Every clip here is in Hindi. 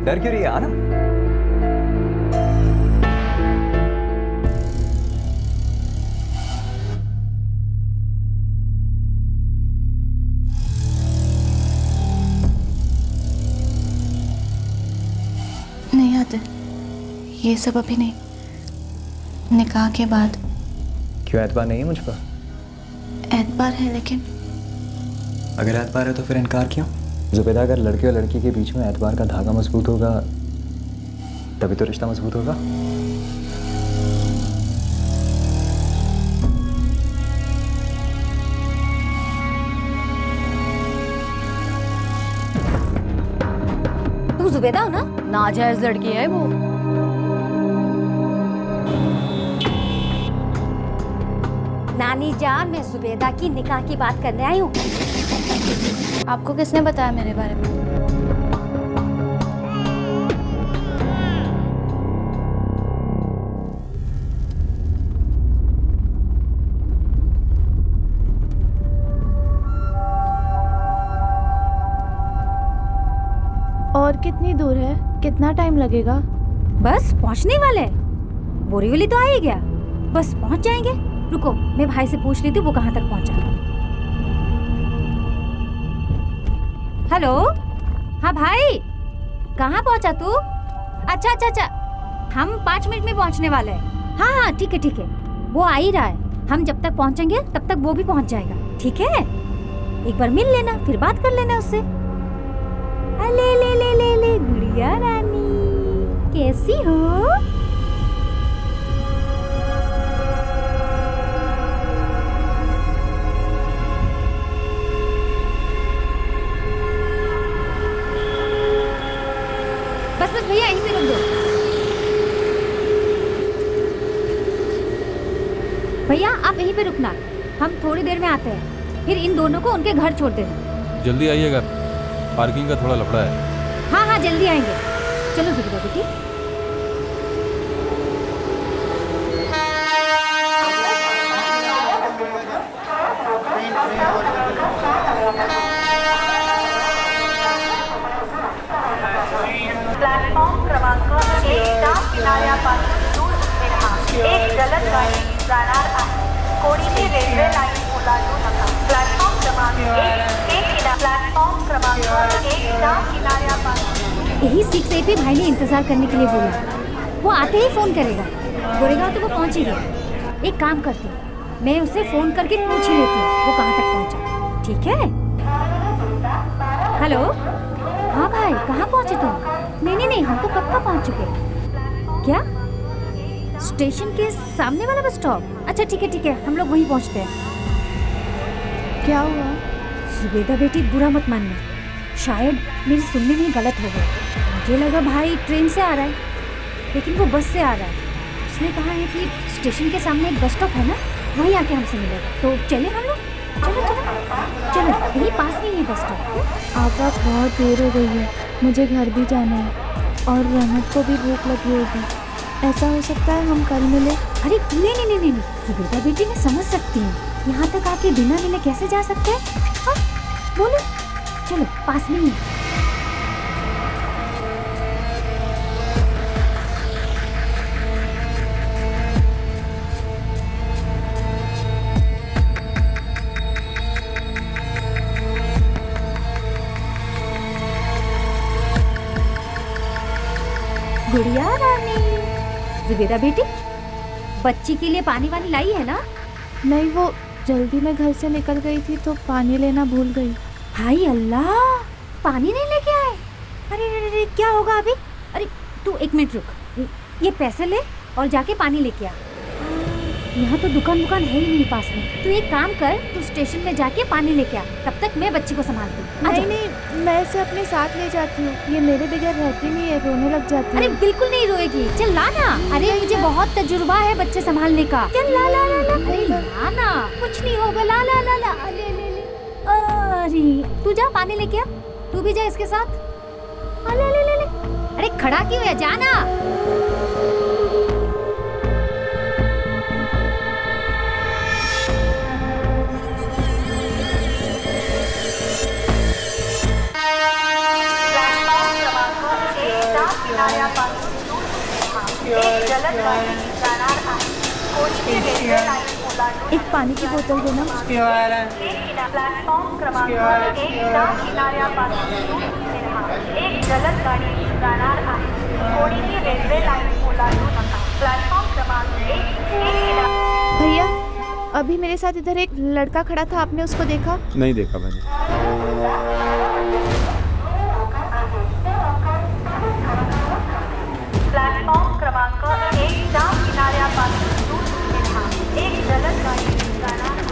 डर क्यों रही है? आना। नहीं आते, ये सब अभी नहीं, निकाह के बाद। क्यों एतबार नहीं है मुझ पर? एतबार है, लेकिन अगर एतबार है तो फिर इनकार क्यों? जुबैदा, अगर लड़के और लड़की के बीच में एतबार का धागा मजबूत होगा तभी तो रिश्ता मजबूत होगा। तुम जुबैदा हो ना? नाजायज लड़की है वो। नानी जान, मैं जुबैदा की निकाह की बात करने आई हूँ। आपको किसने बताया मेरे बारे में? और कितनी दूर है? कितना टाइम लगेगा? बस पहुँचने वाले हैं। बोरीवली तो आ ही गया, बस पहुँच जाएंगे। रुको, मैं भाई से पूछ लेती हूँ वो कहाँ तक पहुँचा। हेलो, हाँ भाई, कहाँ पहुँचा तू? अच्छा अच्छा अच्छा, हम 5 मिनट में पहुँचने वाले हैं। हाँ हाँ ठीक है ठीक है, वो आ ही रहा है। हम जब तक पहुँचेंगे तब तक वो भी पहुँच जाएगा। ठीक है, एक बार मिल लेना, फिर बात कर लेना उससे। ले ले ले ले ले गुड़िया रानी, कैसी हो? बस बस भैया, यहीं पे रुक दो। भैया आप यहीं पे रुकना, हम थोड़ी देर में आते हैं। फिर इन दोनों को उनके घर छोड़ देना। जल्दी आइएगा, पार्किंग का थोड़ा लफड़ा है। हाँ हाँ जल्दी आएंगे। चलो जुबैदा बेटी। प्लॅटफॉर्म क्रमांक 1 किनाऱ्यापासून दूर एक जलद गाडी जाणार आहे. कोणीही रेल्वे लाईन ओलांडू नका. प्लॅटफॉर्म क्रमांक 1 प्लॅटफॉर्म क्रमांक 1 किनाऱ्यापासून। यही 6A पे भाई ने इंतजार करने के लिए बोला। वो आते ही फोन करेगा। गोरेगांव तो वो पहुंच ही गया। एक काम करती हूँ, मैं उसे फोन करके पूछ ही लेती हूँ वो कहाँ तक पहुंचा। ठीक है? हेलो, हाँ भाई, कहाँ पहुंचे तुम? नहीं, हम तो कब का पहुंच चुके। क्या? स्टेशन के सामने वाला बस स्टॉप? अच्छा ठीक है, हम लोग वहीं पहुंचते हैं। क्या हुआ? जुबैदा बेटी, बुरा मत मानना, शायद मेरी सुनने में गलत हो गया। मुझे लगा भाई ट्रेन से आ रहा है, लेकिन वो बस से आ रहा है। उसने कहा है कि स्टेशन के सामने एक बस स्टॉप है ना, वहीं आके हमसे मिलेगा। तो चले हम लोग? चलो, यही पास में ही है बस स्टॉप। आपा, बहुत देर हो गई है, मुझे घर भी जाना है और रहमत को भी भूख लगी होगी। ऐसा हो सकता है हम कल मिले? अरे नहीं, जुबैदा बेटी, मैं समझ सकती हूँ, यहाँ तक आके बिना मिले कैसे जा सकते हैं। हाँ बोलो, चलो पास में ही। गुड़िया रानी, जुबैदा बेटी, बच्ची के लिए पानी वानी लाई है ना? नहीं, वो जल्दी में घर से निकल गई थी तो पानी लेना भूल गई। हाय अल्लाह, पानी नहीं लेके आए? अरे क्या होगा अभी? अरे तू 1 मिनट रुक, ये पैसे ले और जाके पानी लेके आ। यहाँ तो दुकान है ही नहीं पास में। तू एक काम कर, तू स्टेशन में जाके पानी लेके आ, तब तक मैं बच्ची को संभालती हूँ। नहीं, मैं इसे अपने साथ ले जाती हूँ, ये मेरे बगैर रहती नहीं है, रोने लग जाती है। अरे बिल्कुल नहीं रोएगी, चल ला ना। अरे मुझे बहुत तजुर्बा है बच्चे संभालने का। चल ला ना, कुछ नहीं होगा। ला ले। अरे तू जा पानी लेके आ, तू भी जा इसके साथ। ले। अरे खड़ा क्यों है, जा ना। किनाऱ्यापासून दूर एक जलद गाडी जाणार आहे. कोणती रेल्वे लाईन ओलांडून एक पानी की बोतल देना. प्लॅटफॉर्म क्रमांक 1च्या किनाऱ्यापासून दूर एक जलद गाडी जाणार आहे. कोणीही रेल्वे लाईन ओलांडू नका. प्लॅटफॉर्म क्रमांक 1 भैया, अभी मेरे साथ इधर एक लड़का खड़ा था, आपने उसको देखा? नहीं देखा मैंने। प्लॅटफॉर्म क्रमांक 1च्या किनाऱ्यापासून दूर एक जलद गाडी जाणार आहे.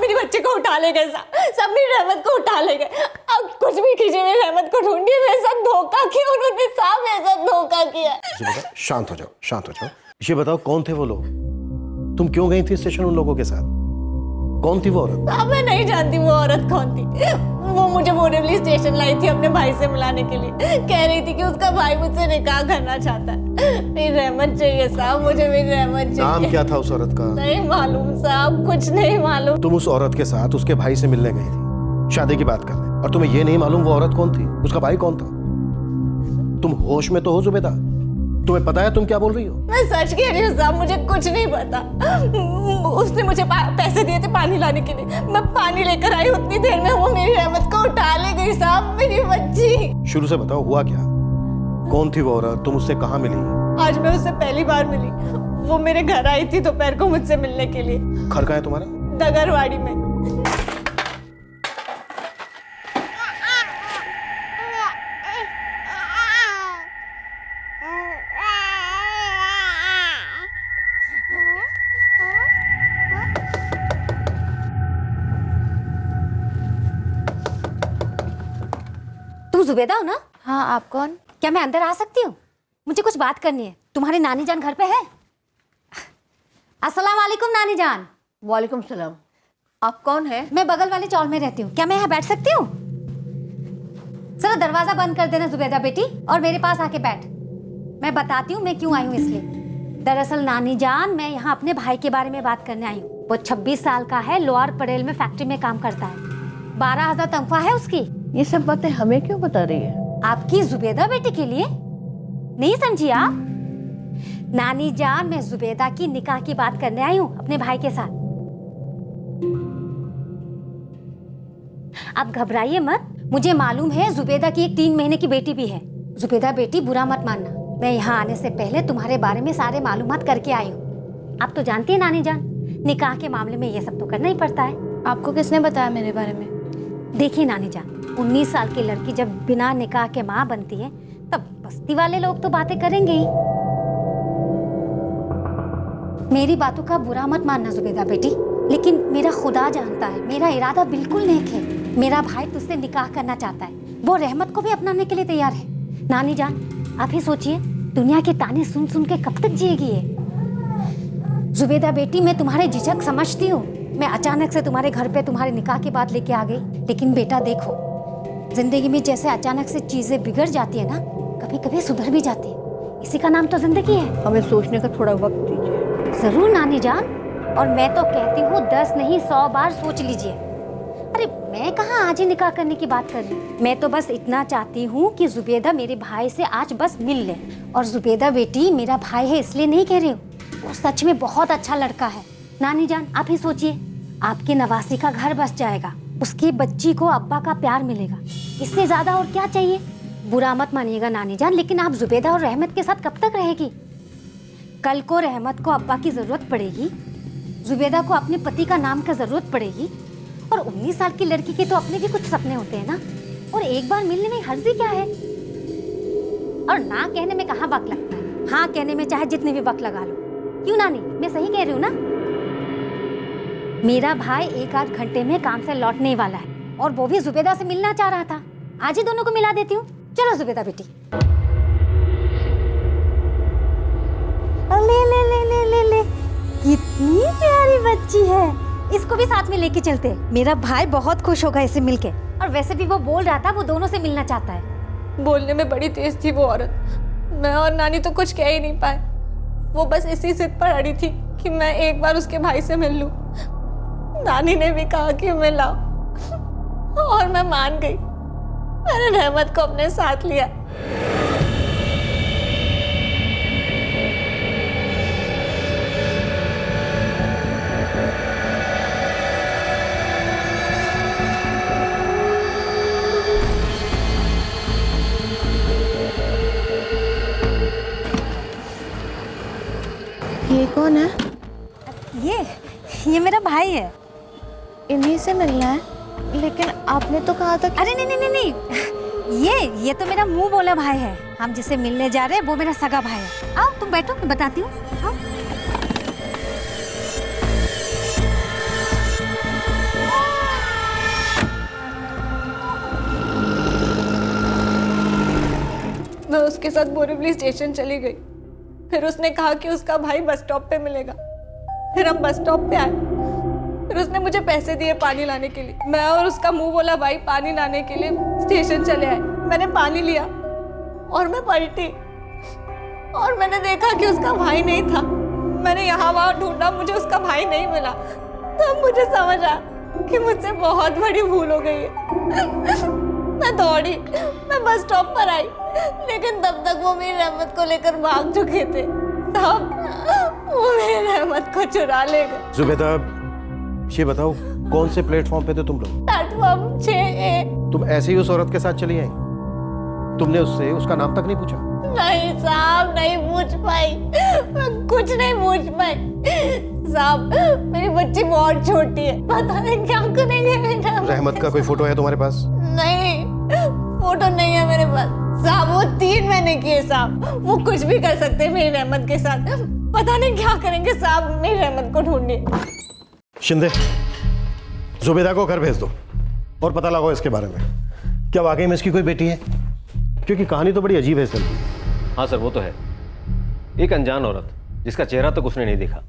मेरे बच्चे को उठा ले गए, सब मेरी रहमत को उठा ले गए। अब कुछ भी कीजिए, मेरी रहमत को ढूंढिए। मेरे साथ धोखा किया उन्होंने, साहब मेरे साथ धोखा किया। शांत हो जाओ, शांत हो जाओ। ये बताओ कौन थे वो लोग? तुम क्यों गई थी स्टेशन उन लोगों के साथ? कौन थी वो औरत? साहब मैं नहीं जानती वो औरत कौन थी। वो मुझे बोरेवली स्टेशन लाई थी अपने भाई से मिलाने के लिए। कह रही थी कि उसका भाई मुझसे निकाह करना चाहता है। मेरी रहमत चाहिए साहब, मुझे मेरी रहमत चाहिए। नाम क्या था उस औरत का? नहीं मालूम साहब, कुछ नहीं मालूम। तुम उस औरत के साथ उसके भाई से मिलने गई थी, शादी की बात करने, और तुम्हें ये नहीं मालूम वो औरत कौन थी, उसका भाई कौन था? तुम होश में तो हो जुबेदा? तुम्हें पता है तुम क्या बोल रही हो? मैं सच कह रही हूँ साहब, मुझे कुछ नहीं पता। उसने मुझे पैसे दिए थे पानी लाने के लिए, मैं पानी लेकर आई, उतनी देर में वो मेरी रहमत को उठा ले गई साहब, मेरी बच्ची। शुरू से बताओ हुआ क्या? कौन थी वो औरत? तुम उससे कहाँ मिली? आज मैं उससे पहली बार मिली। वो मेरे घर आई थी दोपहर को मुझसे मिलने के लिए। घर कहाँ है तुम्हारा? डगरवाड़ी में। तुम जुबेदा हो ना? हाँ, आप कौन? क्या मैं अंदर आ सकती हूँ? मुझे कुछ बात करनी है। तुम्हारी नानी जान घर पे है? अस्सलाम वालेकुम नानी जान। वालेकुम सलाम। आप कौन है? मैं बगल वाले चौल में रहती हूँ, क्या मैं यहाँ बैठ सकती हूँ? जरा दरवाजा बंद कर देना जुबेदा बेटी, और मेरे पास आके बैठ। मैं बताती हूँ मैं क्यों आई हूँ इसलिए। दरअसल नानी जान, मैं यहाँ अपने भाई के बारे में बात करने आई हूँ। वो 26 साल का है, लोअर परेल में फैक्ट्री में काम करता है। 12,000 तनख्वाह है उसकी। ये सब बातें हमें क्यों बता रही है? आपकी जुबेदा बेटी के लिए नहीं समझी आप? नानी जान, मैं जुबेदा की निकाह की बात करने आई हूँ अपने भाई के साथ। आप घबराइए मत, मुझे मालूम है जुबेदा की एक 3 महीने की बेटी भी है। जुबेदा बेटी, बुरा मत मानना, मैं यहाँ आने से पहले तुम्हारे बारे में सारे मालूमात करके आई हूँ। आप तो जानती है नानी जान, निकाह के मामले में ये सब तो करना ही पड़ता है। आपको किसने बताया मेरे बारे में? देखिए नानी जान, 19 साल की लड़की जब बिना निकाह के माँ बनती है, तब बस्ती वाले लोग तो बातें करेंगे ही। मेरी बातों का बुरा मत मानना जुबेदा बेटी, लेकिन मेरा खुदा जानता है मेरा इरादा बिल्कुल नेक है। मेरा भाई तुझसे निकाह करना चाहता है, वो रहमत को भी अपनाने के लिए तैयार है। नानी जान, आप ही सोचिए, दुनिया के ताने सुन सुन के कब तक जिएगी ये? जुबेदा बेटी, मैं तुम्हारे झिझक समझती हूँ। मैं अचानक से तुम्हारे घर पे तुम्हारे निकाह की बात लेके आ गई, लेकिन बेटा देखो, जिंदगी में जैसे अचानक से चीजें बिगड़ जाती है ना, कभी कभी सुधर भी जाती है। इसी का नाम तो जिंदगी है। हमें सोचने का थोड़ा वक्त दीजिए। जरूर नानी जान, और मैं तो कहती हूँ 10 नहीं 100 बार सोच लीजिए। अरे मैं कहाँ आज ही निकाह करने की बात कर रही हूँ। मैं तो बस इतना चाहती हूँ कि जुबेदा मेरे भाई से आज बस मिल ले। और जुबेदा बेटी, मेरा भाई है इसलिए नहीं कह रही हूँ, वो सच में बहुत अच्छा लड़का है। नानी जान, आप ही सोचिए, आपके नवासी का घर बस जाएगा, उसकी बच्ची को अब्बा का प्यार मिलेगा, इससे ज्यादा और क्या चाहिए? बुरा मत मानिएगा नानी जान, लेकिन आप जुबेदा और रहमत के साथ कब तक रहेगी? कल को रहमत को अब्बा की जरूरत पड़ेगी, जुबेदा को अपने पति का नाम का जरूरत पड़ेगी, और 19 साल की लड़की के तो अपने भी कुछ सपने होते हैं ना। और एक बार मिलने में हर्जी क्या है? और ना कहने में कहाँ वक्त लगता है, हाँ कहने में चाहे जितने भी वक्त लगा लो। क्यों नानी, मैं सही कह रही हूँ ना? मेरा भाई 1 आध घंटे में काम से लौटने वाला है, और वो भी जुबेदा से मिलना चाह रहा था। आज ही दोनों को मिला देती हूँ। चलो जुबेदा बेटी। अच्छी है, इसको भी साथ में लेके चलते। मेरा भाई बहुत खुश होगा इसे मिलके। और वैसे भी वो बोल रहा था वो दोनों से मिलना चाहता है। बोलने में बड़ी तेज थी वो औरत। मैं और नानी तो कुछ कह ही नहीं पाए। वो बस इसी जिद पर अड़ी थी कि मैं एक बार उसके भाई से मिल लूं। नानी ने भी कहा कि मिलाओ और मैं मान गई। मैंने रहमत को अपने साथ लिया। ये कौन है? ये मेरा भाई है। इन्हीं से मिलना है, लेकिन आपने तो कहा था कि... अरे नहीं, ये तो मेरा मुंह बोला भाई है। हम जिसे मिलने जा रहे हैं वो मेरा सगा भाई है। आओ तुम बैठो, मैं बताती हूँ। आओ। मैं उसके साथ बोरीवली स्टेशन चली गई। फिर उसने कहा कि उसका भाई बस स्टॉप पे मिलेगा। फिर हम बस स्टॉप पे आए। फिर उसने मुझे पैसे दिए पानी लाने के लिए। मैं और उसका मुंह बोला भाई पानी लाने के लिए स्टेशन चले आए। मैंने पानी लिया और मैं पलटी और मैंने देखा कि उसका भाई नहीं था। मैंने यहाँ वहाँ ढूंढा, मुझे उसका भाई नहीं मिला। तब मुझे समझ आया कि मुझसे बहुत बड़ी भूल हो गई है। मैं दौड़ी, मैं बस स्टॉप पर आई, लेकिन तब तक वो मेरी रहमत को लेकर भाग चुके थे। तब वो मेरी रहमत को चुरा ले गए। जुबैदा, ये बताओ कौन से प्लेटफॉर्म पे थे तुम लोग? Platform 6A। तुम ऐसे ही उस औरत के साथ चली आई? तुमने उससे उसका नाम तक नहीं पूछा? नहीं साहब, नहीं पूछ पाई। मैं कुछ नहीं पूछ पाई साहब। मेरी बच्ची बहुत छोटी है, पता नहीं क्या करेंगे मेरा। रहमत का कोई फोटो है तुम्हारे पास? नहीं, फोटो नहीं है मेरे पास साहब। वो 3 महीने की है साहब। वो कुछ भी कर सकते हैं मेरी रहमत के साथ। पता नहीं क्या करेंगे साहब। मेरी रहमत को ढूंढिए। शिंदे, जुबैदा को घर भेज दो और पता लगाओ इसके बारे में। क्या वाकई में इसकी कोई बेटी है? क्योंकि कहानी तो बड़ी अजीब है इस लड़की की। हाँ सर, वो तो है। एक अनजान औरत जिसका चेहरा तक उसने नहीं देखा,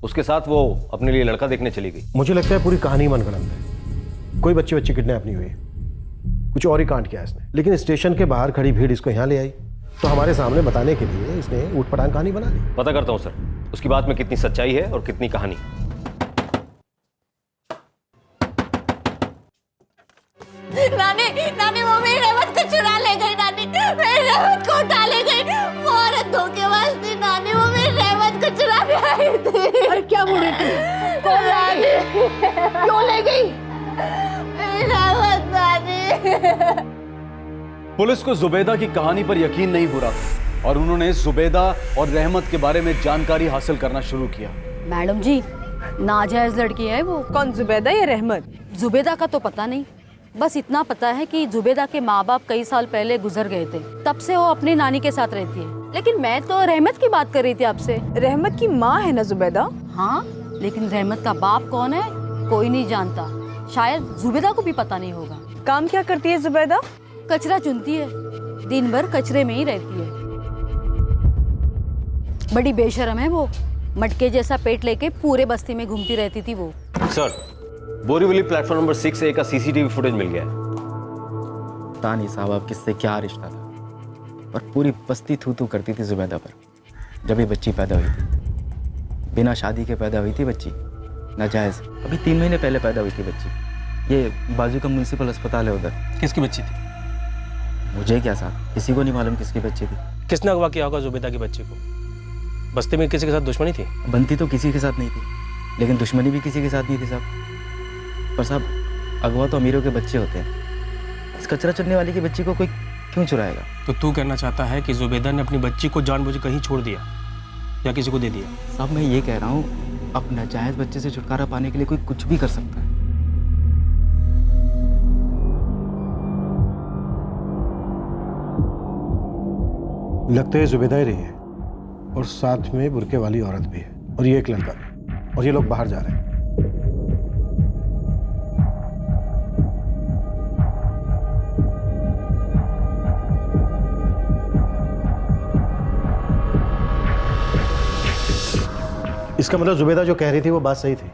उसके साथ वो अपने लिए लड़का देखने चली गई। मुझे लगता है पूरी कहानी मनगढ़ंत है। कोई बच्ची किडनैप नहीं हुई, कुछ और ही कांड किया इसने। लेकिन स्टेशन के बाहर खड़ी भीड़ इसको यहाँ ले आई तो हमारे सामने बताने के लिए इसने ऊटपटांग कहानी बना ली। पता करता हूँ सर, उसकी बात में कितनी सच्चाई है और कितनी कहानी। नानी वो मेरी रहमत को चुरा ले गई। नानी मेरी रहमत को उठा ले गई। वो औरत धोखेबाज थी। नानी वो मेरी रहमत को चुरा ले आई थी। अरे क्या बोल रही थी? कौन नानी क्यों ले गई? मेरी रहमत नानी। पुलिस को जुबैदा की कहानी पर यकीन नहीं हो रहा था और उन्होंने जुबैदा और रहमत के बारे में जानकारी हासिल करना शुरू किया। मैडम जी, नाजायज लड़की है वो। कौन, जुबैदा या रहमत? जुबैदा का तो पता नहीं, बस इतना पता है कि जुबैदा के माँ बाप कई साल पहले गुजर गए थे। तब से वो अपनी नानी के साथ रहती है। लेकिन मैं तो रहमत की बात कर रही थी आपसे। रहमत की माँ है ना जुबैदा? हाँ, लेकिन रहमत का बाप कौन है कोई नहीं जानता। शायद जुबैदा को भी पता नहीं होगा। काम क्या करती है जुबैदा? कचरा चुनती है, दिन भर कचरे में ही रहती है। बड़ी बेशरम है वो। मटके जैसा पेट लेके पूरे बस्ती में घूमती रहती थी वो। Sir, Borivali platform number 6A का CCTV फुटेज मिल गया है। पता नहीं साहब अब किससे क्या रिश्ता था, पर पूरी बस्ती थू थू करती थी जुबैदा पर। जब ये बच्ची पैदा हुई थी, बिना शादी के पैदा हुई थी बच्ची, नाजायज। अभी 3 महीने पहले पैदा हुई थी बच्ची। ये बाजू का म्यूनसिपल अस्पताल है उधर। किसकी बच्ची थी? मुझे क्या साहब, किसी को नहीं मालूम किसकी बच्ची थी। किसने अगवा किया होगा जुबैदा की बच्ची को? बस्ती में किसी के साथ दुश्मनी थी? बनती तो किसी के साथ नहीं थी, लेकिन दुश्मनी भी किसी के साथ नहीं थी साहब। पर साहब, अगवा तो अमीरों के बच्चे होते हैं। इस कचरा चुनने वाली की बच्ची को कोई क्यों चुराएगा? तो तू कहना चाहता है कि जुबैदा ने अपनी बच्ची को जानबूझ कहीं छोड़ दिया या किसी को दे दिया? साहब मैं ये कह रहा हूँ, अब नाजायज बच्चे से छुटकारा पाने के लिए कोई कुछ भी कर सकता है। लगता है जुबैदा ही रही है और साथ में बुरके वाली औरत भी है और ये एक लड़का भी, और ये लोग बाहर जा रहे हैं। इसका मतलब जुबैदा जो कह रही थी वो बात सही थी।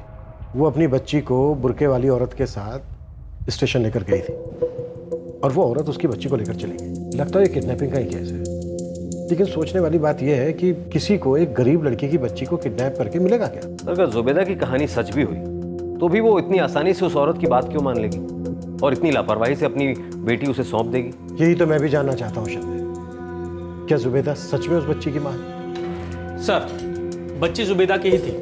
वो अपनी बच्ची को बुर्के वाली औरत के साथ स्टेशन लेकर गई थी और वो औरत उसकी बच्ची को लेकर चली गई। लगता है ये किडनैपिंग का ही केस है। लेकिन सोचने वाली बात यह है कि किसी को एक गरीब लड़की की बच्ची को किडनैप करके मिलेगा क्या? अगर जुबैदा की कहानी सच भी हुई तो भी वो इतनी आसानी से उस औरत की बात क्यों मान लेगी और इतनी लापरवाही से अपनी बेटी उसे सौंप देगी? यही तो मैं भी जानना चाहता हूँ शर्मा। क्या जुबैदा सच में उस बच्ची की माँ है? सर, बच्ची जुबैदा की ही थी।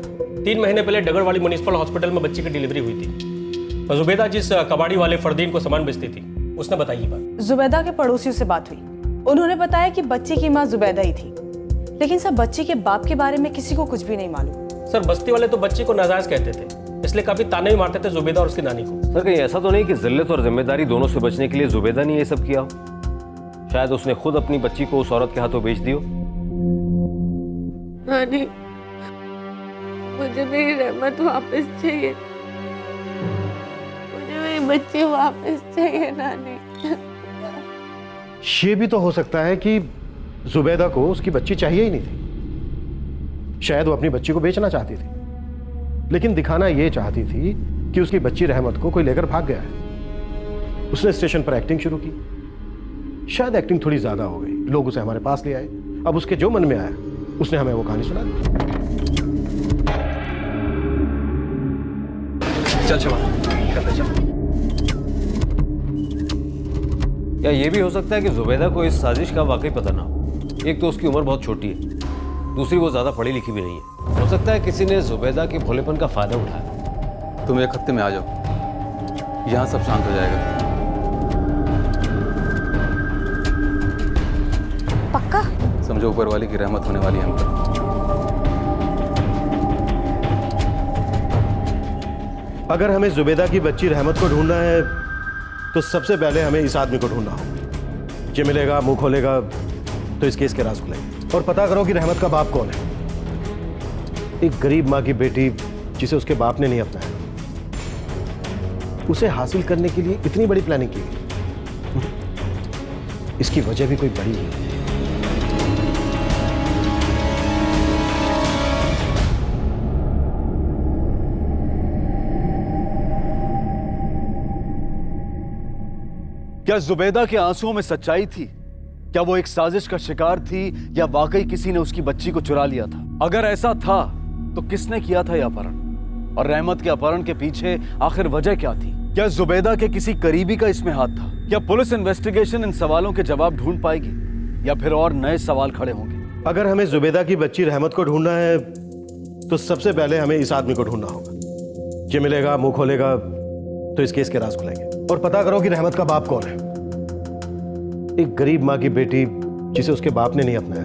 3 महीने पहले डगरवाड़ी म्युनिसिपल हॉस्पिटल में बच्ची की डिलीवरी हुई थी। तो जुबैदा जिस कबाड़ी वाले फरदीन को सामान बेचती थी उसने बताई ये बात। जुबैदा के पड़ोसियों से बात हुई, उन्होंने बताया कि बच्ची की माँ जुबैदा ही थी, लेकिन सर बच्ची के बाप के बारे में किसी को कुछ भी नहीं मालूम। सर, बस्ती वाले तो बच्ची को नाजायज कहते थे, इसलिए काफी ताने भी मारते थे जुबैदा और उसकी नानी को। सर, कहीं ऐसा तो नहीं कि जिल्लत और जिम्मेदारी दोनों से बचने के लिए जुबैदा ने ये सब किया हो? शायद उसने खुद अपनी बच्ची को उस औरत के हाथों बेच दी हो। नानी, मुझे मेरी रहमत वापस चाहिए, मुझे मेरी बच्ची वापस चाहिए नानी। ये भी तो हो सकता है कि जुबैदा को उसकी बच्ची चाहिए ही नहीं थी। शायद वो अपनी बच्ची को बेचना चाहती थी, लेकिन दिखाना ये चाहती थी कि उसकी बच्ची रहमत को कोई लेकर भाग गया है। उसने स्टेशन पर एक्टिंग शुरू की। शायद एक्टिंग थोड़ी ज्यादा हो गई, लोग उसे हमारे पास ले आए। अब उसके जो मन में आया उसने हमें वो कहानी सुना दी। चल चल। या ये भी हो सकता है कि जुबैदा को इस साजिश का वाकई पता ना हो। एक तो उसकी उम्र बहुत छोटी है, दूसरी वो ज्यादा पढ़ी लिखी भी नहीं है। हो सकता है किसी ने जुबैदा के भोलेपन का फायदा उठाया। तुम 1 हफ्ते में आ जाओ, यहाँ सब शांत हो जाएगा। पक्का? समझो ऊपर वाले की रहमत होने वाली है हम पर। अगर हमें जुबैदा की बच्ची रहमत को ढूंढना है तो सबसे पहले हमें इस आदमी को ढूंढना होगा। ये मिलेगा, मुंह खोलेगा तो इस केस के राज खुलेंगे। और पता करो कि रहमत का बाप कौन है। एक गरीब माँ की बेटी जिसे उसके बाप ने नहीं अपनाया, उसे हासिल करने के लिए इतनी बड़ी प्लानिंग की गई। इसकी वजह भी कोई बड़ी है। क्या जुबैदा के आंसुओं में सच्चाई थी? क्या वो एक साजिश का शिकार थी या वाकई किसी ने उसकी बच्ची को चुरा लिया था? अगर ऐसा था तो किसने किया था यह अपहरण? और रहमत के अपहरण के पीछे आखिर वजह क्या थी? क्या जुबैदा के किसी करीबी का इसमें हाथ था? क्या पुलिस इन्वेस्टिगेशन इन सवालों के जवाब ढूंढ पाएगी या फिर और नए सवाल खड़े होंगे? अगर हमें जुबैदा की बच्ची रहमत को ढूंढना है तो सबसे पहले हमें इस आदमी को ढूंढना होगा। ये मिलेगा, मुंह खोलेगा तो इस केस के राज खुलेंगे। और पता करो कि रहमत का बाप कौन है। एक गरीब माँ की बेटी जिसे उसके बाप ने नहीं अपनाया,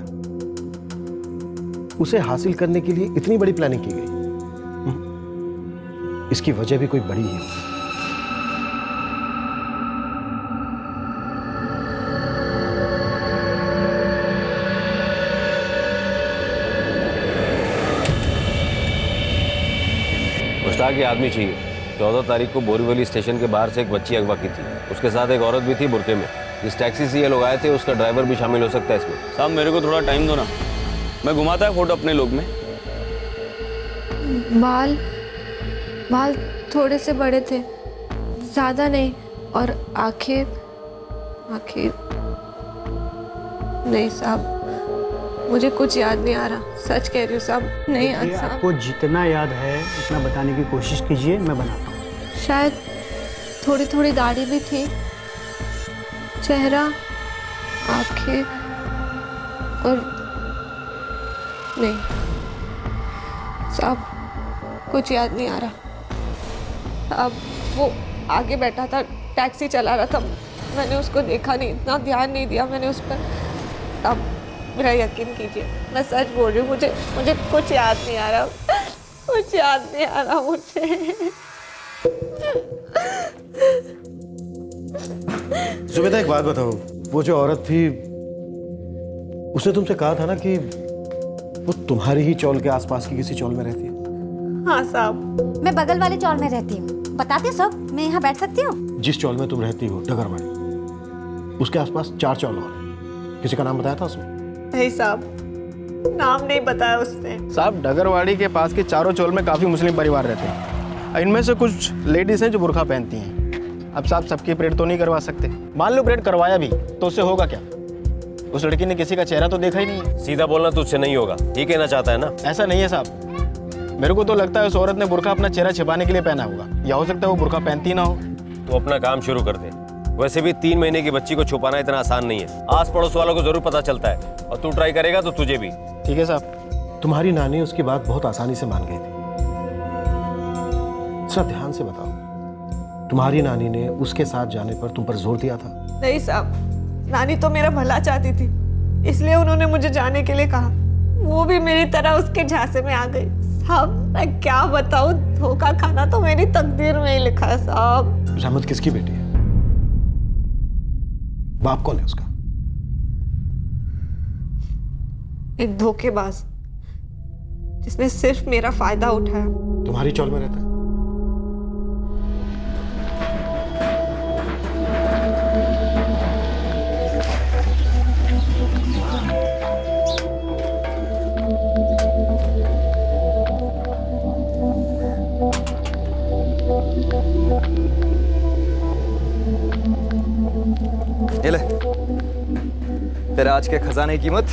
उसे हासिल करने के लिए इतनी बड़ी प्लानिंग की गई। इसकी वजह भी कोई बड़ी है। मुश्ताक ये आदमी चाहिए। 14 तारीख को बोरीवली स्टेशन के बाहर से एक बच्ची अगवा की थी। उसके साथ एक औरत भी थी बुरके में। जिस टैक्सी से ये लोग आए थे उसका ड्राइवर भी शामिल हो सकता है इसमें। साहब मेरे को थोड़ा टाइम दो ना, मैं घुमाता है फोटो अपने लोग में। बाल थोड़े से बड़े थे, ज़्यादा नहीं, और आंखें नहीं साहब, मुझे कुछ याद नहीं आ रहा। सच कह रही हूँ साहब, नहीं याद साहब। आपको जितना याद है उतना बताने की कोशिश कीजिए, मैं बनाता हूँ। शायद थोड़ी थोड़ी दाढ़ी भी थी, चेहरा, आंखें, और नहीं साहब, कुछ याद नहीं आ रहा। अब वो आगे बैठा था, टैक्सी चला रहा था, मैंने उसको देखा नहीं, इतना ध्यान नहीं दिया मैंने उस पर। अब मेरा यकीन कीजिए, मैं सच बोल रही हूँ, मुझे कुछ याद नहीं आ रहा, कुछ याद नहीं आ रहा मुझे। जुबैदा एक बात बताओ, वो जो औरत थी उसने तुमसे कहा था ना कि वो तुम्हारी ही चौल के आसपास की किसी चौल में रहती है? हाँ साहब, मैं बगल वाले चौल में रहती हूँ। बताते सब, मैं यहाँ बैठ सकती हूँ? जिस चौल में तुम रहती हो, डगरवाड़ी, उसके आसपास 4 चौल और हैं। किसी का नाम बताया था उसने? नहीं साहब, नाम नहीं बताया उसने। साहब, डगरवाड़ी के पास के चारों चौल में काफी मुस्लिम परिवार रहते हैं। इनमें से कुछ लेडीज हैं जो बुर्का पहनती हैं। अब साहब सबकी परेड तो नहीं करवा सकते। मान लो परेड करवाया भी तो उससे होगा क्या? उस लड़की ने किसी का चेहरा तो देखा ही नहीं है। सीधा बोलना तुझसे नहीं होगा, ये कहना चाहता है ना? ऐसा नहीं है साहब, मेरे को तो लगता है उस औरत ने बुर्का अपना चेहरा छिपाने के लिए पहना होगा, या हो सकता है वो बुर्का पहनती ना हो। तो अपना काम शुरू कर दे। वैसे भी 3 महीने की बच्ची को छुपाना इतना आसान नहीं है। आस पड़ोस वालों को जरूर पता चलता है, और तू ट्राई करेगा तो तुझे भी। ठीक है साहब। तुम्हारी नानी उसकी बात बहुत आसानी से मान गई थी। सर ध्यान से बताओ, तुम्हारी नानी ने उसके साथ जाने पर तुम पर जोर दिया था? नहीं साहब, नानी तो मेरा भला चाहती थी, इसलिए उन्होंने मुझे जाने के लिए कहा। वो भी मेरी तरह उसके झांसे में आ गई। साहब मैं क्या बताऊं, धोखा खाना तो मेरी तकदीर में ही लिखा है साहब। रहमत किसकी बेटी है? बाप कौन है उसका? एक धोखेबाज जिसने सिर्फ मेरा फायदा उठाया। तुम्हारी चौल में रहता है? ये ले तेरा आज के खजाने की कीमत।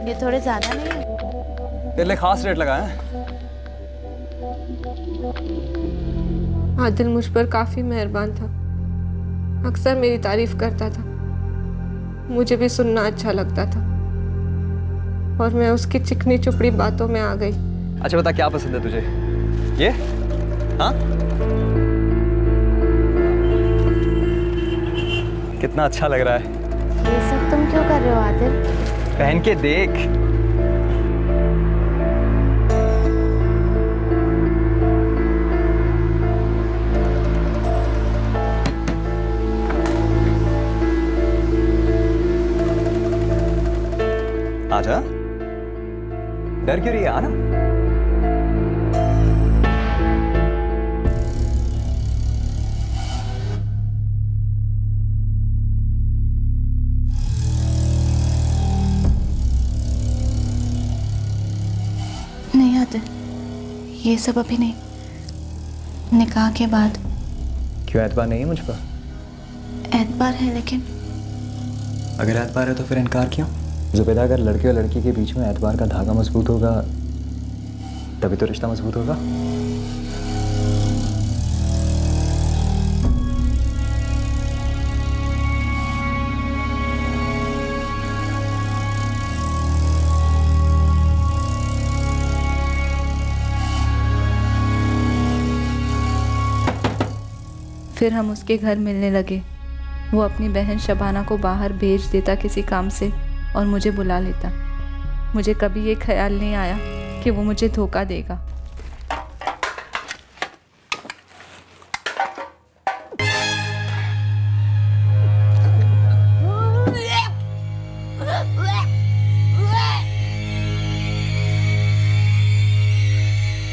ये थोड़े ज्यादा नहीं है? तेरे लिए खास रेट लगाया है। आदिल मुझ पर काफी मेहरबान था, अक्सर मेरी तारीफ करता था। मुझे भी सुनना अच्छा लगता था, और मैं उसकी चिकनी चुपड़ी बातों में आ गई। अच्छा बता क्या पसंद है तुझे? ये हाँ कितना अच्छा लग रहा है। ये सब तुम क्यों कर रहे हो आदिल? पहन के देख। आजा, डर क्यों रही है? आना। नहीं आदिल, ये सब अभी नहीं। निकाह के बाद। क्यों एतबार नहीं है मुझ पर? एतबार है, लेकिन अगर एतबार है तो फिर इनकार क्यों? जुबैदा, अगर लड़के और लड़की के बीच में एतबार का धागा मजबूत होगा तभी तो रिश्ता मजबूत होगा। फिर हम उसके घर मिलने लगे। वो अपनी बहन शबाना को बाहर भेज देता किसी काम से और मुझे बुला लेता। मुझे कभी ये ख्याल नहीं आया कि वो मुझे धोखा देगा।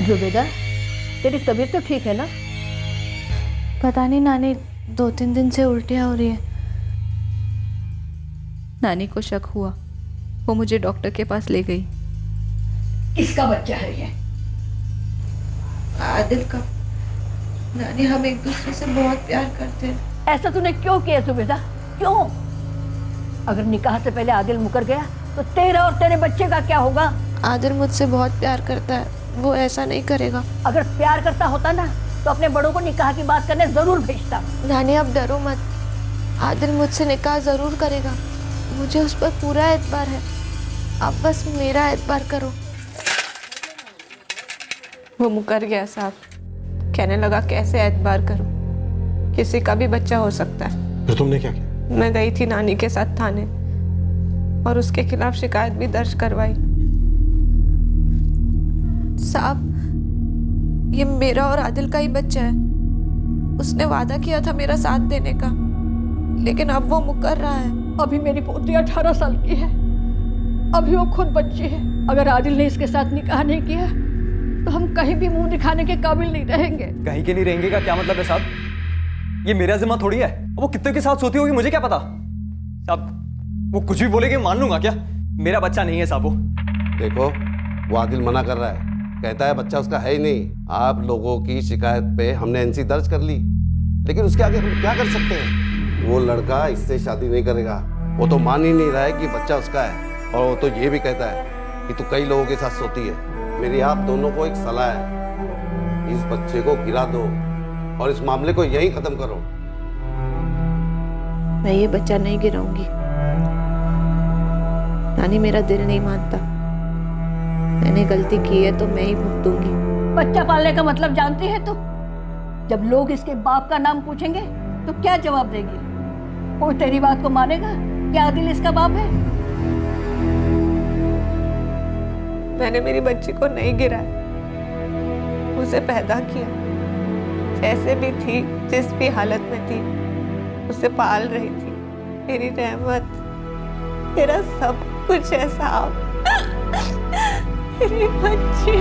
जुबैदा, तेरी तबीयत तो ठीक है ना? पता नहीं नानी, 2-3 दिन से उल्टियाँ हो रही है। नानी को शक हुआ, वो मुझे डॉक्टर के पास ले गई। किसका बच्चा है ये? आदिल का। नानी, हम एक दूसरे से बहुत प्यार करते हैं। ऐसा तूने क्यों किया जुबैदा? क्यों? अगर निकाह से पहले आदिल मुकर गया तो तेरा और तेरे बच्चे का क्या होगा? आदिल मुझसे बहुत प्यार करता है, वो ऐसा नहीं करेगा। अगर प्यार करता होता ना तो अपने बड़ों को निकाह की बात करने जरूर भेजता। नानी अब डरो मत, आदिल मुझसे निकाह जरूर करेगा। मुझे उस पर पूरा एतबार है, आप बस मेरा एतबार करो। वो मुकर गया साहब, कहने लगा कैसे एतबार करूं, किसी का भी बच्चा हो सकता है। फिर तुमने क्या किया? मैं गई थी नानी के साथ थाने और उसके खिलाफ शिकायत भी दर्ज करवाई। साहब, ये मेरा और आदिल का ही बच्चा है। उसने वादा किया था मेरा साथ देने का, लेकिन अब वो मुकर रहा है। अभी मेरी पोती 18 साल की है, अभी वो खुद बच्ची है। अगर आदिल ने इसके साथ निकाह नहीं किया तो हम कहीं भी मुंह दिखाने के काबिल नहीं रहेंगे। कहीं के नहीं रहेंगे का क्या मतलब है साहब? ये मेरा जिम्मा थोड़ी है। वो कितने के साथ सोती होगी मुझे क्या पता? साहब वो कुछ भी बोलेगी मान लूंगा क्या? मेरा बच्चा नहीं है साहब वो। देखो वो आदिल मना कर रहा है, कहता है बच्चा उसका है ही नहीं। आप लोगों की शिकायत पे हमने एनसी दर्ज कर ली, लेकिन उसके आगे हम क्या कर सकते हैं? वो लड़का इससे शादी नहीं करेगा। वो तो मान ही नहीं रहा है कि बच्चा उसका है, और वो तो ये भी कहता है कि तू कई लोगों के साथ सोती है। मेरी आप दोनों को एक सलाह है, इस बच्चे को गिरा दो और इस मामले को यहीं खत्म करो। मैं ये बच्चा नहीं गिराऊंगी नानी, मेरा दिल नहीं मानता। मैंने गलती की है तो मैं ही भुगतूंगी। बच्चा पालने का मतलब जानती है तुम? जब लोग इसके बाप का नाम पूछेंगे तो क्या जवाब देगी? कोई तेरी बात को मानेगा? क्या आदिल इसका बाप है? मैंने मेरी बच्ची को नहीं गिराया, उसे पैदा किया। जैसे भी थी, जिस भी हालत में थी, उसे पाल रही थी। मेरी रहमत, तेरा सब कुछ है साहब। मेरी बच्ची।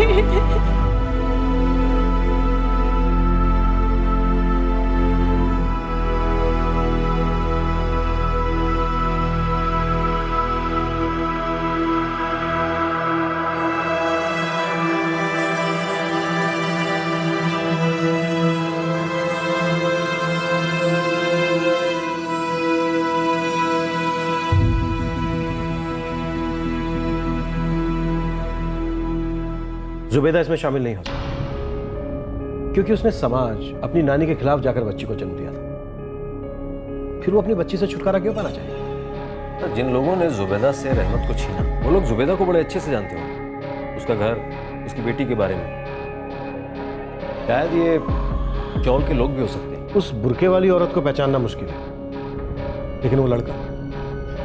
जुबैदा इसमें शामिल नहीं हो सकती, क्योंकि उसने समाज अपनी नानी के खिलाफ जाकर बच्ची को जन्म दिया था। फिर वो अपनी बच्ची से छुटकारा क्यों पाना चाहिए? तो जिन लोगों ने जुबैदा से रहमत को छीना, वो लोग जुबैदा को बड़े अच्छे से जानते हो, उसका घर, उसकी बेटी के बारे में। शायद ये चौल के लोग भी हो सकते हैं। उस बुरके वाली औरत को पहचानना मुश्किल है, लेकिन वो लड़का,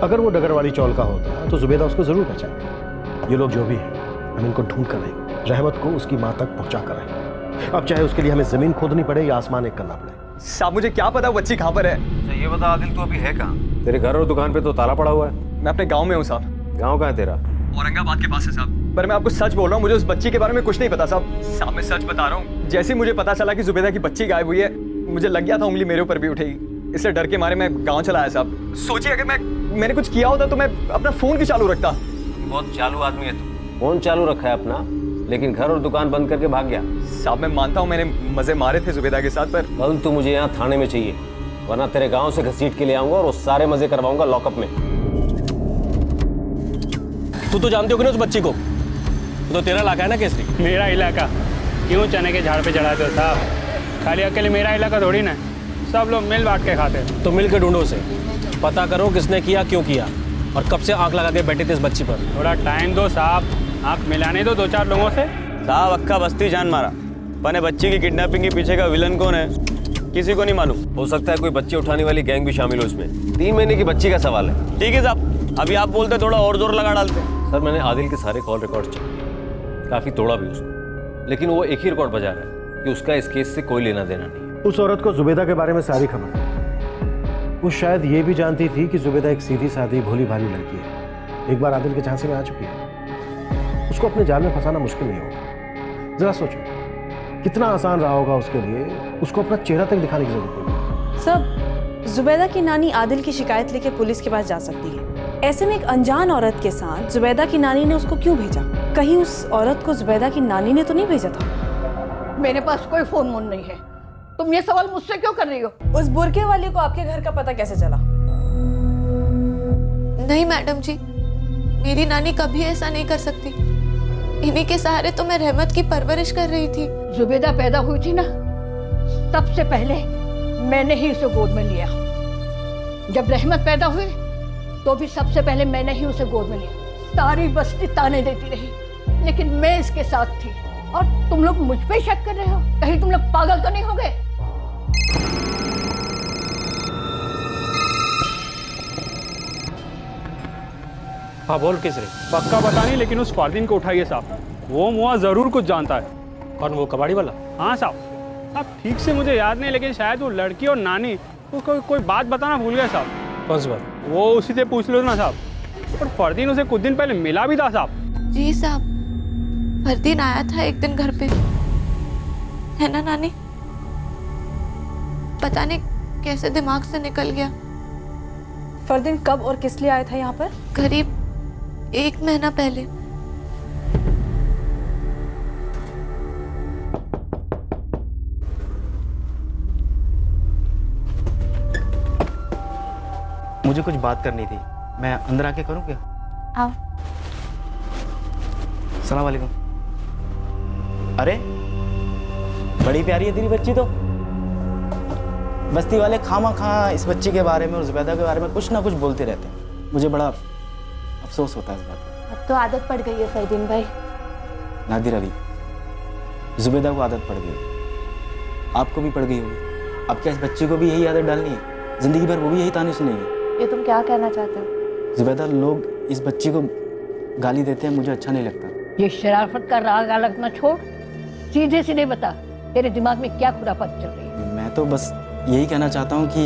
अगर वो डगर वाली चौल का होता तो जुबैदा उसको जरूर पहचानती। ये लोग जो भी हैं, हम इनको ढूंढ कर रहेंगे, रहमत को उसकी माँ तक पहुंचा कर रहेंगे। अब चाहे उसके लिए हमें जमीन खोदनी पड़े या आसमान एक करना पड़े। साहब मुझे क्या पता बच्ची कहाँ पर है? अच्छा ये बता आदिल, तू अभी है कहाँ? तेरे घर और दुकान पे तो ताला पड़ा हुआ है। मैं अपने गांव में हूँ साहब। गांव कहाँ है तेरा? औरंगाबाद के पास है साहब। पर मैं आपको सच बोल रहा हूँ, मुझे उस बच्ची के बारे में कुछ नहीं पता साहब। साहब मैं सच बता रहा हूँ, जैसे ही मुझे पता चला कि जुबैदा की बच्ची गायब हुई है, मुझे लग गया था उंगली मेरे ऊपर भी उठेगी। इससे डर के मारे मैं गाँव चला आया साहब। सोचिए अगर मैंने कुछ किया होता तो मैं अपना फोन भी चालू रखता। बहुत चालू आदमी है तू। फोन चालू रखा है अपना, लेकिन घर और दुकान बंद करके भाग गया। साहब मैं मानता हूँ मैंने मजे मारे थे जुबैदा के साथ, पर कल तू मुझे यहाँ थाने में चाहिए, वरना तेरे गांव से घसीट के ले आऊंगा और वो सारे मजे करवाऊंगा लॉकअप में। तू तो जानते हो कि ना उस बच्ची को? तो तेरा इलाका है ना केसरी? मेरा इलाका क्यों चने के झाड़ पे चढ़ाते हो साहब? खाली अकेले मेरा इलाका थोड़ी ना, सब लोग मिल बांट के खाते हैं। तो मिल के ढूंढो उसे, पता करो किसने किया, क्यों किया, और कब से आंख लगा के बैठे थे इस बच्ची पर। थोड़ा टाइम दो साहब, आंख मिलाने दो 2-4 लोगों से। साहब अक्का बस्ती जान मारा, पने बच्ची की किडनैपिंग के पीछे का विलन कौन है किसी को नहीं मालूम। हो सकता है कोई बच्चे उठाने वाली गैंग भी शामिल हो इसमें। 3 महीने की बच्ची का सवाल है। ठीक है साहब, अभी आप बोलते थोड़ा और जोर लगा डालते। सर मैंने आदिल के सारे कॉल रिकॉर्ड चेक किए, काफी तोड़ा भी उसको, लेकिन वो एक ही रिकॉर्ड बजा रहा है कि उसका इस केस से कोई लेना देना नहीं है। उस औरत को जुबैदा के बारे में सारी खबर थी। वो शायद ये भी जानती थी कि जुबैदा एक सीधी सादी भोली भाली लड़की है, एक बार आदिल के झांसे में आ चुकी है। उसको अपने जाल में फंसाना मुश्किल नहीं होगा। जरा सोचो कितना आसान रहा होगा उसके लिए उसको अपना चेहरा तक दिखाने की जरूरत नहीं। सब जुबैदा की नानी आदिल की शिकायत लेके पुलिस के पास जा सकती है। ऐसे में एक अनजान औरत के साथ जुबैदा की नानी ने उसको क्यों भेजा? कहीं उस औरत को जुबैदा की नानी ने तो नहीं भेजा था? मेरे पास कोई फोन वोन नहीं है, तुम ये सवाल मुझसे क्यों कर रही हो? उस बुरके वाले को आपके घर का पता कैसे चला? नहीं मैडम जी, मेरी नानी कभी ऐसा नहीं कर सकती। इन्हीं के सहारे तो मैं रहमत की परवरिश कर रही थी। जुबैदा पैदा हुई थी ना, सबसे पहले मैंने ही उसे गोद में लिया। जब रहमत पैदा हुई तो भी सबसे पहले मैंने ही उसे गोद में लिया। सारी बस्ती ताने देती रही, लेकिन मैं इसके साथ थी। और तुम लोग मुझ पे शक कर रहे हो? कहीं तुम लोग पागल तो नहीं हो गए? हाँ बोल किस रे? पक्का पता नहीं, लेकिन उस फरदीन को उठाइए साहब, वो मुआ जरूर कुछ जानता है। कौन, वो कबाड़ी वाला? हाँ साहब, अब ठीक से मुझे याद नहीं, लेकिन शायद वो लड़की और नानी कोई बात बताना भूल गए साहब। कौन सी बात? वो उसी से पूछ लो ना साहब। और फरदीन उसे कुछ दिन पहले मिला भी था साहब। जी साहब, फरदीन आया था एक दिन घर पे, है ना नानी? पता नहीं कैसे दिमाग से निकल गया। फरदीन कब और किस लिए आया था यहाँ पर? करीब 1 महीना पहले। मुझे कुछ बात करनी थी, मैं अंदर आके करूँ क्या? आओ। सलाम वालेकुम। अरे बड़ी प्यारी है तेरी बच्ची तो। बस्ती वाले खामा खा इस बच्ची के बारे में और जुबैदा के बारे में कुछ ना कुछ बोलते रहते हैं। मुझे बड़ा अफसोस होता है इस बात का। अब तो आदत पड़ गई है फरदीन भाई। नादिर अभी जुबैदा को आदत पड़ गई, आपको भी पड़ गई होगी। अब क्या इस बच्ची को भी यही आदत डालनी है? जिंदगी भर वो भी यही ताने सुनेगी। ये तुम क्या कहना चाहते हो? जुबैदा, लोग इस बच्ची को गाली देते हैं, मुझे अच्छा नहीं लगता। ये शराफत का राग अलग ना छोड़, सीधे सीधे बता तेरे दिमाग में क्या खुरापात चल रही है। मैं तो बस यही कहना चाहता हूँ कि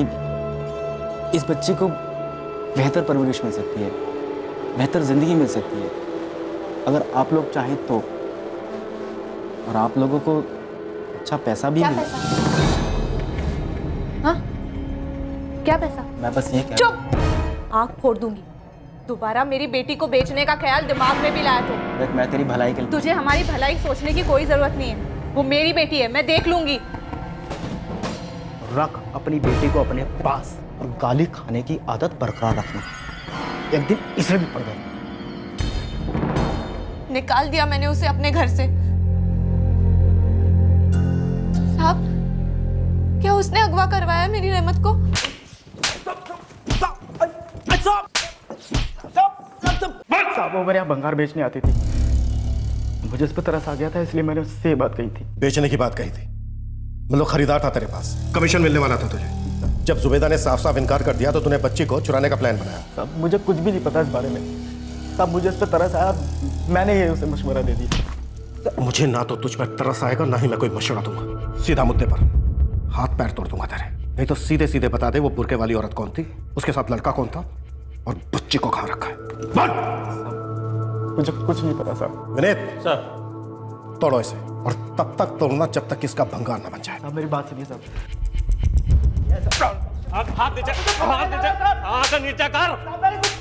इस बच्ची को बेहतर परवरिश मिल सकती है, बेहतर जिंदगी मिल सकती है, अगर आप लोग चाहें तो। और आप लोगों को अच्छा पैसा भी मिले। हाँ? क्या पैसा? मैं बस ये कह चुप! आँख फोड़ दूंगी। दोबारा मेरी बेटी को बेचने का ख्याल दिमाग में भी लाया तो। देख, मैं तेरी भलाई के लिए। तुझे हमारी भलाई सोचने की कोई जरूरत नहीं है। वो मेरी बेटी है, मैं देख लूंगी। रख अपनी बेटी को अपने पास, और गाली खाने की आदत बरकरार रखना। एक दिन इसे भी पड़ गई। निकाल दिया मैंने उसे अपने घर से। साहब, क्या उसने अगवा करवाया मेरी रहमत को? साहब, वो मेरे यहाँ भंगार बेचने आती थी, मुझे इस पर तरस आ गया था, इसलिए मैंने उससे ये बात कही थी। बेचने की बात कही थी? मतलब खरीदार था तेरे पास, कमीशन मिलने वाला था तुझे। जब जुबैदा ने साफ साफ इनकार कर दिया तो तूने बच्ची को चुराने का प्लान बनाया। साहब, मुझे कुछ भी नहीं पता इस बारे में। साहब, मुझे इस पर तरस आया, मैंने ये उसे मशवरा दे दिया। मुझे ना तो तुझ पर तरस आएगा, ना ही मैं कोई मशवरा दूंगा। सीधा मुद्दे पर, हाथ पैर तोड़ दूंगा तेरे। नहीं तो सीधे सीधे बता दे वो बुर्के वाली औरत कौन थी, उसके साथ लड़का कौन था, और बच्ची को कहाँ रखा है। मुझे कुछ नहीं पता साहब। विनीत सर, तोड़ो इसे, और तब तक तोड़ना जब तक इसका भंगार ना बन जाए। साहब, मेरी बात सुनिए साहब।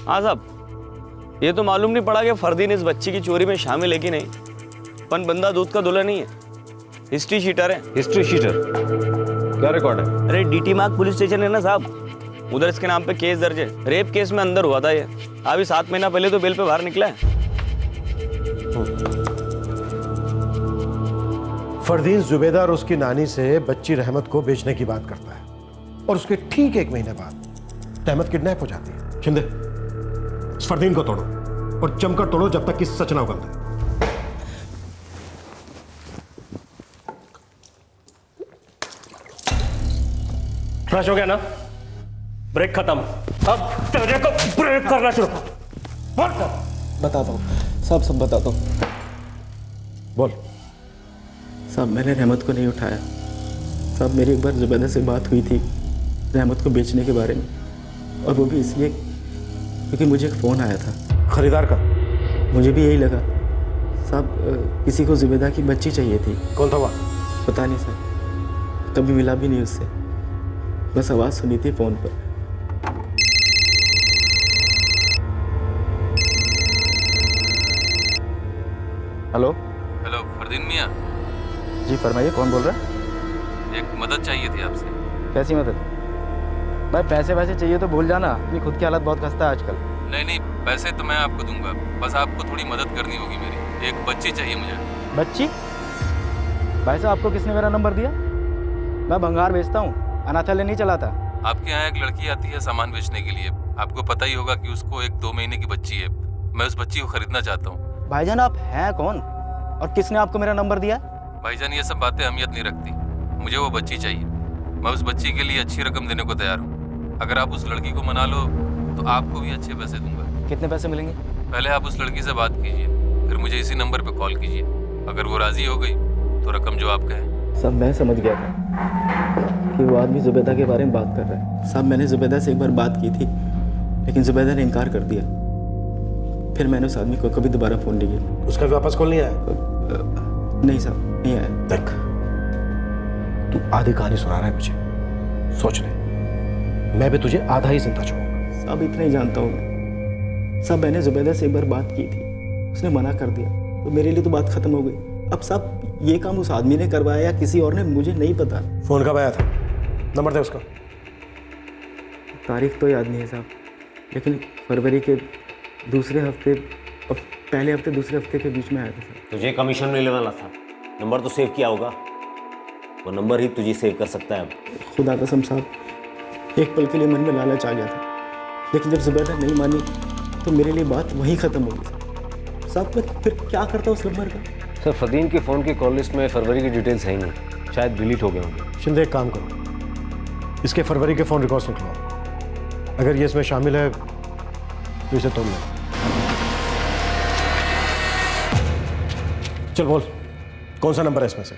हाँ साहब, ये तो मालूम नहीं पड़ा कि फरदीन इस बच्ची की चोरी में शामिल है कि नहीं, पर बंदा दूध का दूल्हा नहीं है, हिस्ट्री शीटर है। History sheeter? क्या रिकॉर्ड है? अरे डीटी मार्ग पुलिस स्टेशन है ना साहब, उधर इसके नाम पे केस दर्ज है। रेप केस में अंदर हुआ था ये, अभी 7 महीना पहले तो बेल पे बाहर निकला है। फरदीन जुबैदा और उसकी नानी से बच्ची रहमत को बेचने की बात करता है, और उसके ठीक 1 महीने बाद रहमत किडनैप हो जाती है। शिंदे, इस फरदीन को तोड़ो, और जमकर तोड़ो जब तक कि सच ना उगलता है। क्रैश हो गया ना? ब्रेक खत्म, अब तेरे को ब्रेक करना शुरू कर। बताता हूँ साहब, सब बताता हूँ। बोल। साहब, मैंने रहमत को नहीं उठाया। साहब, मेरी एक बार जुबैदा से बात हुई थी रहमत को बेचने के बारे में, और वो भी इसलिए क्योंकि मुझे एक फ़ोन आया था खरीदार का। मुझे भी यही लगा साहब, किसी को जुबैदा की बच्ची चाहिए थी। कौन था वह? पता नहीं साहब, कभी मिला भी नहीं उससे, बस आवाज़ सुनी थी फ़ोन पर। हेलो। हेलो फरदीन मियाँ। जी फरमाइए, कौन बोल रहा है? एक मदद चाहिए थी आपसे। कैसी मदद? भाई, पैसे वैसे चाहिए तो भूल जाना, अपनी खुद की हालत बहुत खस्ता है आजकल। नहीं नहीं, पैसे तो मैं आपको दूंगा, बस आपको थोड़ी मदद करनी होगी मेरी। एक बच्ची चाहिए मुझे। बच्ची? भाई साहब, आपको किसने मेरा नंबर दिया? मैं भंगार बेचता हूँ, अनाथालय नहीं चलाता। आपके यहाँ एक लड़की आती है सामान बेचने के लिए, आपको पता ही होगा कि उसको एक 2 महीने की बच्ची है। मैं उस बच्ची को खरीदना चाहता हूँ। भाईजान, आप हैं कौन और किसने आपको मेरा नंबर दिया? भाईजान, ये सब बातें अहमियत नहीं रखती, मुझे वो बच्ची चाहिए। मैं उस बच्ची के लिए अच्छी रकम देने को तैयार हूँ। अगर आप उस लड़की को मना लो तो आपको भी अच्छे पैसे दूंगा। कितने पैसे मिलेंगे? पहले आप उस लड़की से बात कीजिए, फिर मुझे इसी नंबर पे कॉल कीजिए। अगर वो राजी हो गई तो रकम जो आप कहें। सब मैं समझ गया था कि वो आदमी जुबैदा के बारे में बात कर रहा है। साहब, मैंने जुबैदा से एक बार बात की थी, लेकिन जुबैदा ने इनकार कर दिया। फिर मैंने उस आदमी को कभी दोबारा फ़ोन नहीं किया। उसका वापस कॉल नहीं आया? नहीं साहब, नहीं आया। देख, तू आधी कहानी सुना रहा है मुझे, सोच ले, मैं भी तुझे आधा ही जिंदा छोड़ूंगा। साहब, इतना ही जानता हूँ मैं। साहब, मैंने जुबैदा से एक बार बात की थी, उसने मना कर दिया, तो मेरे लिए तो बात खत्म हो गई। अब साहब, ये काम उस आदमी ने करवाया या किसी और ने, मुझे नहीं पता। फ़ोन कब आया था? नंबर दे उसका। तारीख तो याद नहीं है साहब। लेकिन फरवरी के दूसरे हफ्ते और पहले हफ्ते दूसरे हफ्ते के बीच में आया था सर। तुझे कमीशन मिलने वाला था, नंबर तो सेव किया होगा, वो नंबर ही तुझे सेव कर सकता है अब। खुदा कसम साहब, एक पल के लिए मन में लालच आ गया था, लेकिन जब जुबैदा नहीं मानी तो मेरे लिए बात वहीं ख़त्म हो गई। साहब मैं फिर क्या करता उस नंबर का? सर फरदीन के फ़ोन की कॉल लिस्ट में फरवरी की डिटेल्स है ही नहीं, शायद डिलीट हो गए होंगे। शिंदे एक काम करो, इसके फरवरी के फ़ोन रिकॉर्ड्स निकलवाओ, अगर ये इसमें शामिल है तो इसे तोड़ लो। चल बोल, कौन सा नंबर है इसमें से?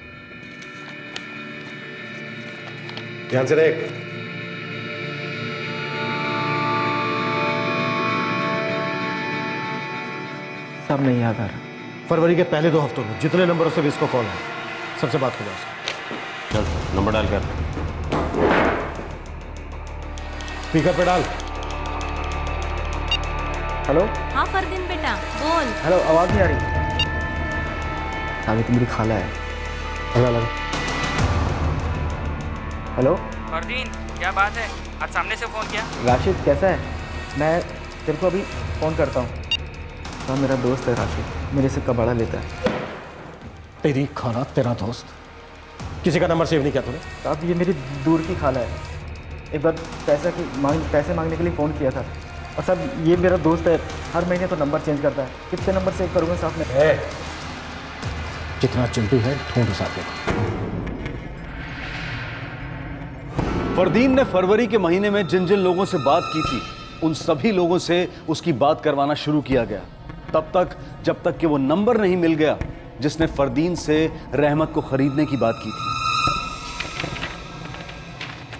ध्यान से देख। सब नहीं याद आ रहा। फरवरी के पहले 2 हफ्तों में जितने नंबरों से भी इसको कॉल है, सबसे बात करवा उससे। चल नंबर डाल कर। स्पीकर पे डाल। हेलो। हाँ फरदीन बेटा बोल। हेलो, आवाज़ नहीं आ रही। साबित तो मेरी खाला है। हेलो फरदीन, क्या बात है, आज सामने से फ़ोन किया? राशिद कैसा है? मैं तेरे को अभी फ़ोन करता हूँ। हाँ मेरा दोस्त है राशिद, मेरे से कबाड़ा लेता है। तेरी खाला तेरा दोस्त? किसी का नंबर सेव नहीं किया तूने? साहब ये मेरी दूर की खाला है। एक बार पैसे मांगने के लिए फ़ोन किया था, और साहब ये मेरा दोस्त है, हर महीने तो नंबर चेंज करता है। कितने नंबर सेव करूँगा साहब मैं? जितना जल्दी है ढूंढ साथ में। फरदीन ने फरवरी के महीने में जिन जिन लोगों से बात की थी, उन सभी लोगों से उसकी बात करवाना शुरू किया गया, तब तक जब तक कि वो नंबर नहीं मिल गया जिसने फरदीन से रहमत को खरीदने की बात की थी।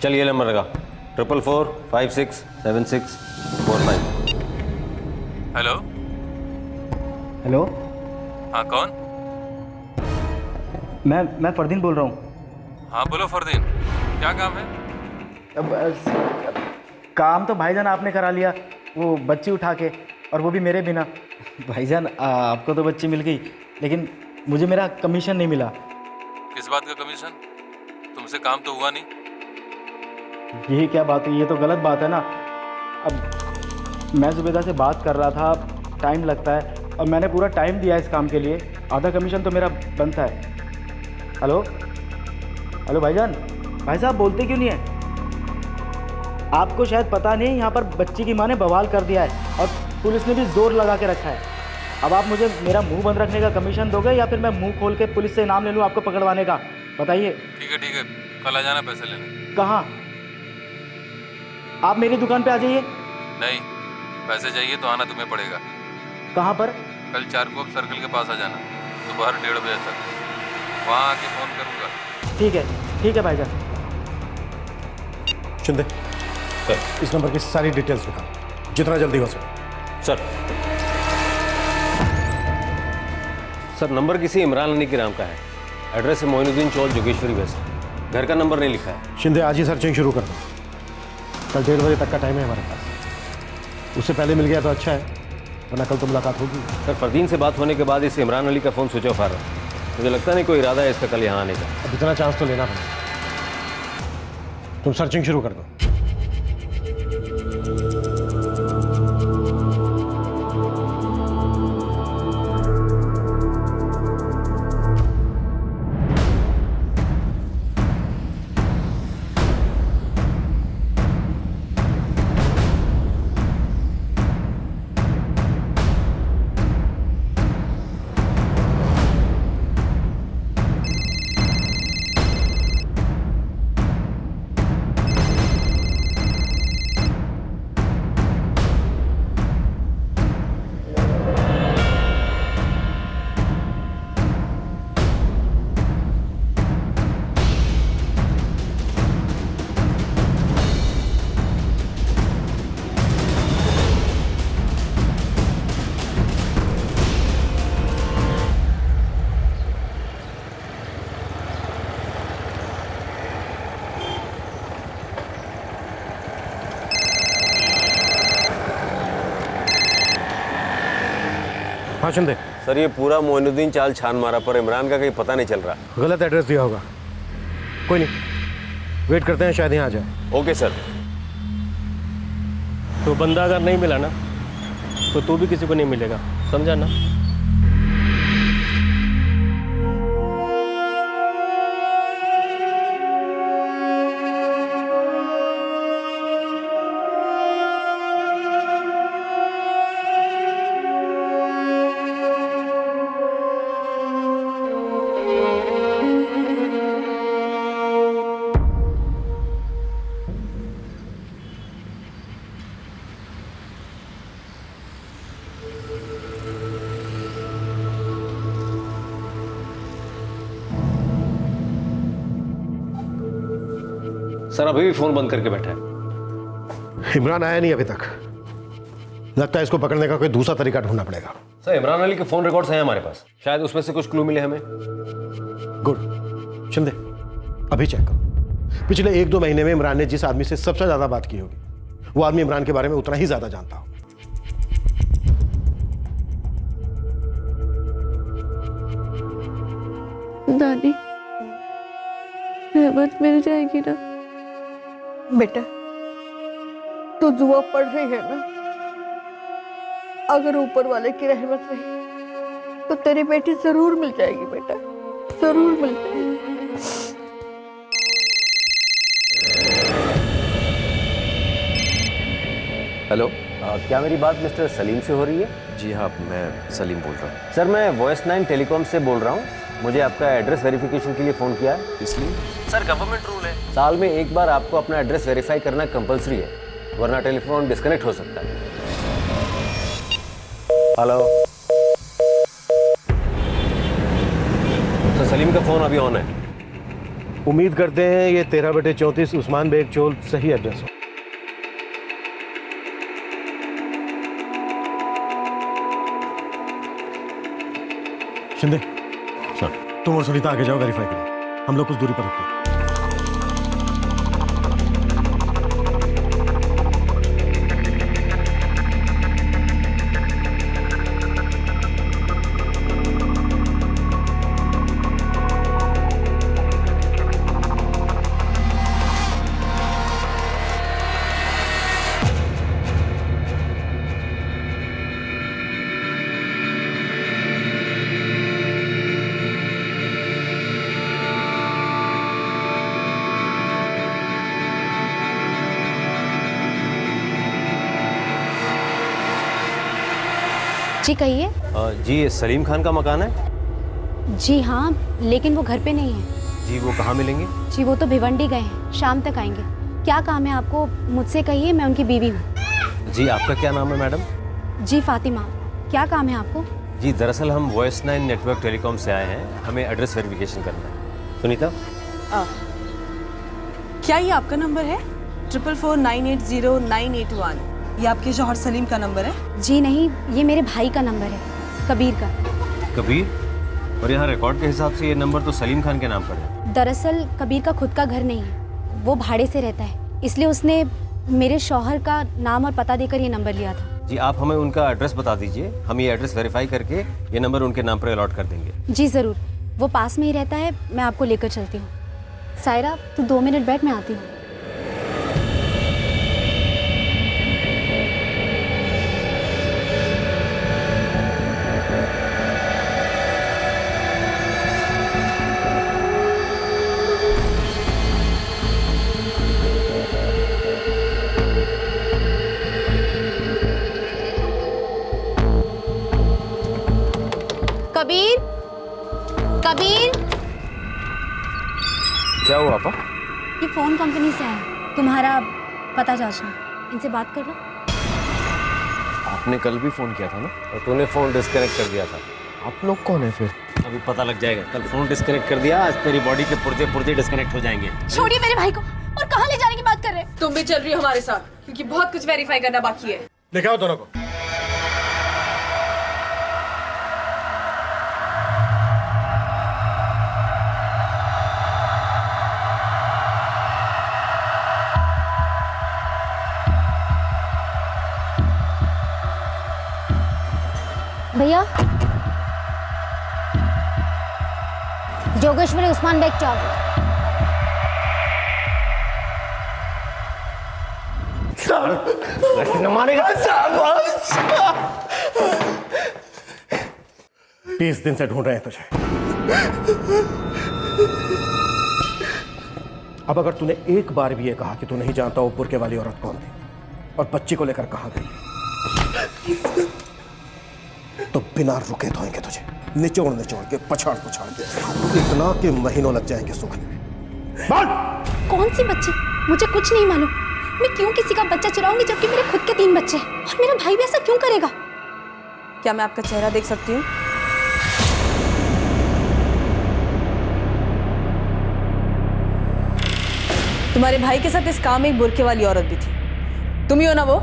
चल ये नंबर लगा, 44567645। हेलो। हेलो। हाँ कौन? मैं फरदीन बोल रहा हूँ। हाँ बोलो फरदीन, क्या काम है? काम तो भाईजान आपने करा लिया, वो बच्ची उठा के, और वो भी मेरे बिना। भाईजान आपको तो बच्ची मिल गई, लेकिन मुझे मेरा कमीशन नहीं मिला। किस बात का कमीशन? तुमसे काम तो हुआ नहीं। यही क्या बात है? ये तो गलत बात है ना। अब मैं जुबैदा से बात कर रहा था, टाइम लगता है, और मैंने पूरा टाइम दिया इस काम के लिए, आधा कमीशन तो मेरा बनता है। हेलो हेलो भाईजान, भाई साहब बोलते क्यों नहीं है? आपको शायद पता नहीं, यहाँ पर बच्ची की माँ ने बवाल कर दिया है, और पुलिस ने भी जोर लगा के रखा है। अब आप मुझे मेरा मुंह बंद रखने का कमीशन दोगे, या फिर मैं मुंह खोल के पुलिस से इनाम ले लूँ आपको पकड़वाने का? बताइए। ठीक है, कल आ जाना पैसे लेने। कहाँ? आप मेरी दुकान पे आ जाइए। नहीं, पैसे चाहिए तो आना तुम्हें पड़ेगा। कहाँ पर? कल 4 कोप सर्कल के पास आ जाना, दोपहर 1:30 बजे तक। वहाँ आके फ़ोन करूँगा। ठीक है भाईजान। शिंदे इस नंबर की सारी डिटेल्स निकाल, जितना जल्दी हो सके। सर नंबर किसी इमरान अली के नाम का है, एड्रेस है मोइनुद्दीन चौक जोगेश्वरी वेस्ट, घर का नंबर नहीं लिखा है। शिंदे आज ही सर्चिंग शुरू कर दो, कल 1:30 बजे तक का टाइम है हमारे पास। उससे पहले मिल गया तो अच्छा है, वरना कल तो मुलाकात होगी। सर फरदीन से बात होने के बाद इस इमरान अली का फ़ोन स्विच ऑफ आ रहा है, मुझे लगता नहीं कोई इरादा है इसका कल यहाँ आने का। अब इतना चांस तो लेना पड़ेगा, तुम सर्चिंग शुरू कर दो। हाँ शिंदे। सर ये पूरा मोइनुद्दीन चाल छान मारा, पर इमरान का कहीं पता नहीं चल रहा। गलत एड्रेस दिया होगा, कोई नहीं, वेट करते हैं, शायद यहाँ आ जाए। Okay sir. तो बंदा अगर नहीं मिला ना तो तू भी किसी को नहीं मिलेगा, समझा ना? सर अभी भी फोन बंद करके बैठा है। इमरान आया नहीं अभी तक। लगता है इसको पकड़ने का कोई दूसरा तरीका ढूंढना पड़ेगा। सर इमरान अली के फोन रिकॉर्ड्स हैं हमारे पास, शायद उसमें से कुछ क्लू मिले हमें। गुड, शिंदे अभी चेक करो। पिछले 1-2 महीने में इमरान ने जिस आदमी से सबसे ज्यादा बात की होगी वो आदमी इमरान के बारे में उतना ही ज्यादा जानता हो। नानी, रहमत मिल जाएगी ना? बेटा तू दुआ पढ़ रही है ना? अगर ऊपर वाले की रहमत रही तो तेरी बेटी जरूर मिल जाएगी बेटा, जरूर मिल जाएगी। हेलो, क्या मेरी बात मिस्टर सलीम से हो रही है? जी हाँ, मैं सलीम बोल रहा हूँ। सर मैं वॉइस 9 टेलीकॉम से बोल रहा हूँ। मुझे आपका एड्रेस वेरिफिकेशन के लिए फ़ोन किया है। इसलिए? सर गवर्नमेंट रूल है, साल में एक बार आपको अपना एड्रेस वेरीफाई करना कंपलसरी है, वरना टेलीफोन डिस्कनेक्ट हो सकता है। हेलो सर, सलीम का फ़ोन अभी ऑन है। उम्मीद करते हैं ये 13/34 उस्मान बेग चौल सही एड्रेस हो। शिंदे सर, तुम और सुनीता आगे जाओ, वेरीफाई करो। हम लोग कुछ दूरी पर रुकते हैं। जी कहिए। जी ये सलीम खान का मकान है? जी हाँ, लेकिन वो घर पे नहीं है। जी वो कहाँ मिलेंगे? जी वो तो भिवंडी गए हैं, शाम तक आएंगे। क्या काम है आपको? मुझसे कहिए, मैं उनकी बीवी हूँ। जी आपका क्या नाम है मैडम? जी फातिमा। क्या काम है आपको? जी दरअसल हम वॉइस 9 नेटवर्क टेलीकॉम से आए हैं, हमें एड्रेस वेरिफिकेशन करना है। सुनीता, क्या ये आपका नंबर है? 44498091। ये आपके जौहर सलीम का नंबर है? जी नहीं, ये मेरे भाई का नंबर है, कबीर का। कबीर? और यहाँ रिकॉर्ड के हिसाब से ये नंबर तो सलीम खान के नाम पर है। दरअसल कबीर का खुद का घर नहीं है, वो भाड़े से रहता है, इसलिए उसने मेरे शौहर का नाम और पता देकर ये नंबर लिया था। जी आप हमें उनका एड्रेस बता दीजिए, हम ये एड्रेस वेरीफाई करके ये नंबर उनके नाम पर अलॉट कर देंगे। जी ज़रूर, वो पास में ही रहता है, मैं आपको लेकर चलती हूँ। सायरा तू 2 मिनट बैठ, मैं आती हूँ। कबीर, कबीर। क्या हुआ आपा? ये फोन कंपनी से है, तुम्हारा पता जांचना, इनसे बात कर लो। आपने कल भी फोन किया था ना, और तूने फोन डिस्कनेक्ट कर दिया था। आप लोग कौन है फिर? अभी पता लग जाएगा। कल फोन डिस्कनेक्ट कर दिया, आज तेरी बॉडी के पुर्जे पुर्जे डिस्कनेक्ट हो जाएंगे। छोड़िए मेरे भाई को, और कहाँ ले जाने की बात कर रहे हैं? तुम भी चल रही हो हमारे साथ, क्योंकि बहुत कुछ वेरीफाई करना बाकी है। दिखाओ दोनों को। भैया, जोगेश्वरी उस्मान बेग चौक। न मानेगा। 20 दिन से ढूंढ रहे हैं तुझे। अब अगर तूने एक बार भी ये कहा कि तू नहीं जानता वो बुर्के वाली औरत कौन थी और बच्ची को लेकर कहां गई, तो बिना रुके धोएंगे तुझे, निचोड़ निचोड़ के, पछाड़ पछाड़ के, इतना कि महीनों लग जाएंगे सूखने में। कौन सी बच्ची? मुझे कुछ नहीं मालूम। मैं क्यों किसी का बच्चा चुराऊंगी जबकि मेरे खुद के 3 बच्चे हैं? और मेरा भाई भी ऐसा क्यों करेगा? क्या मैं आपका चेहरा देख सकती हूँ? तुम्हारे भाई के साथ इस काम में एक बुर्के वाली औरत भी थी। तुम ही हो ना वो?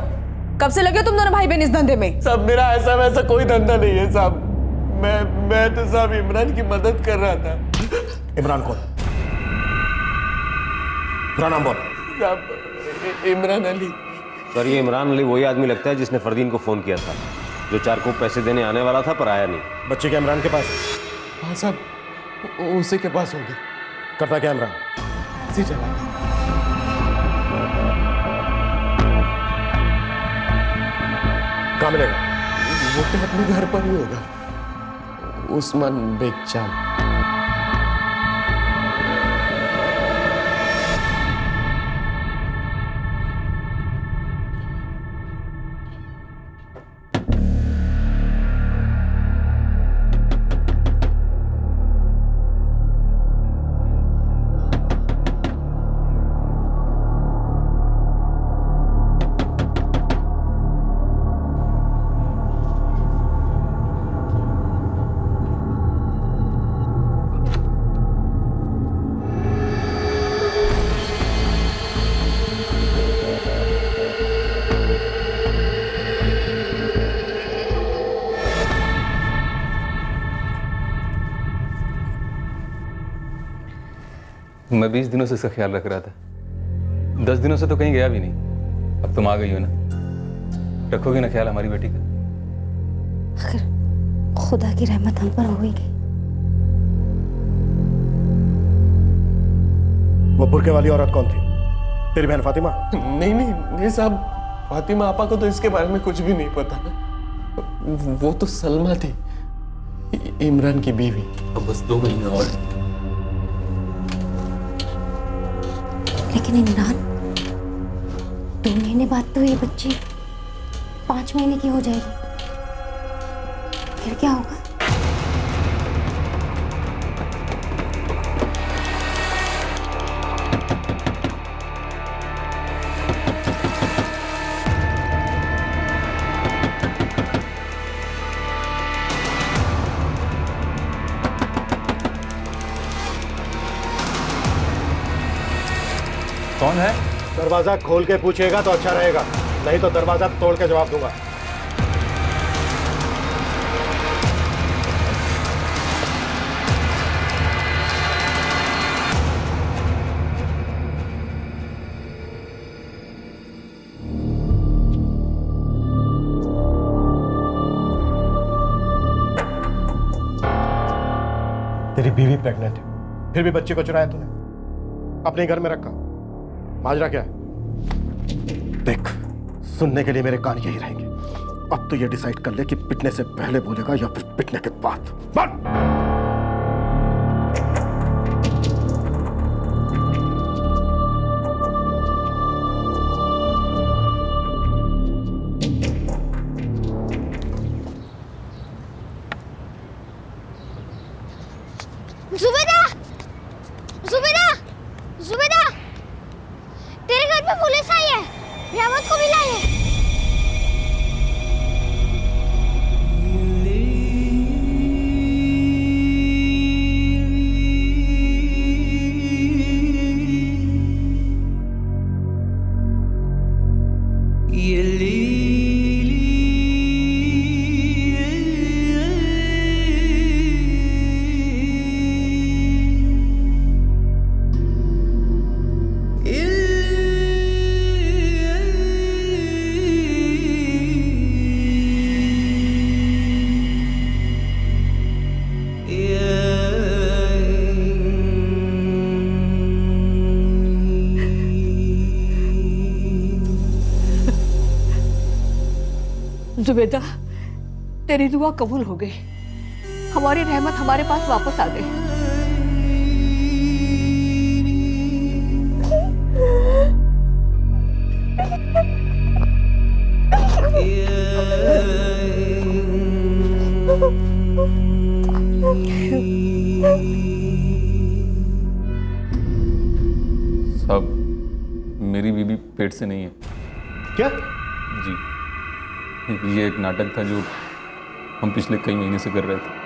कब से लगे हो तुम दोनों भाई बहन इस धंधे में? साहब मेरा ऐसा वैसा कोई धंधा नहीं है साहब। मैं तो साहब इमरान की मदद कर रहा था। इमरान कौन? पूरा नाम बोल। साहब इमरान अली। सर ये इमरान अली वही आदमी लगता है जिसने फरदीन को फोन किया था, जो 4 को पैसे देने आने वाला था पर आया नहीं। बच्चे क्या इमरान के पास? हाँ साहब उसी के पास होगी। करता क्या इमरान? जी चला। कहाँ मिलेगा? वो तो अपने घर पर ही होगा, उस्मान बेग चाल। मैं 20 दिनों से इसका ख्याल रख रहा था। 10 दिनों से तो कहीं गया भी नहीं। अब तुम आ गई हो ना, रखोगे ना ख्याल हमारी बेटी का? अगर खुदा की रहमत हम पर हो ही गई। वो बुर्के वाली औरत कौन थी? तेरी बहन फातिमा? नहीं साहब, फातिमा आपा को तो इसके बारे में कुछ भी नहीं पता। वो तो सलमा थी, इमरान की बीवी। अब बस 2 महीने और। लेकिन इमरान, 2 महीने बाद तो ये बच्ची 5 महीने की हो जाएगी। फिर क्या होगा? कौन है? दरवाजा खोल के पूछेगा तो अच्छा रहेगा, नहीं तो दरवाजा तोड़ के जवाब दूंगा। तेरी बीवी प्रेग्नेंट है, फिर भी बच्चे को चुराया तूने, अपने घर में रखा। माजरा क्या है? देख, सुनने के लिए मेरे कान यही रहेंगे। अब तो ये डिसाइड कर ले कि पिटने से पहले बोलेगा या फिर पिटने के बाद। जुबैदा! जुबैदा! जुबैदा! तेरे घर पे पुलिस आई है, रहमत को मिला है। जुबेदा, तेरी दुआ कबूल हो गई। हमारी रहमत हमारे पास वापस आ गई। साहब, मेरी बीबी पेट से नहीं है। क्या? जी, ये एक नाटक था जो हम पिछले कई महीने से कर रहे थे।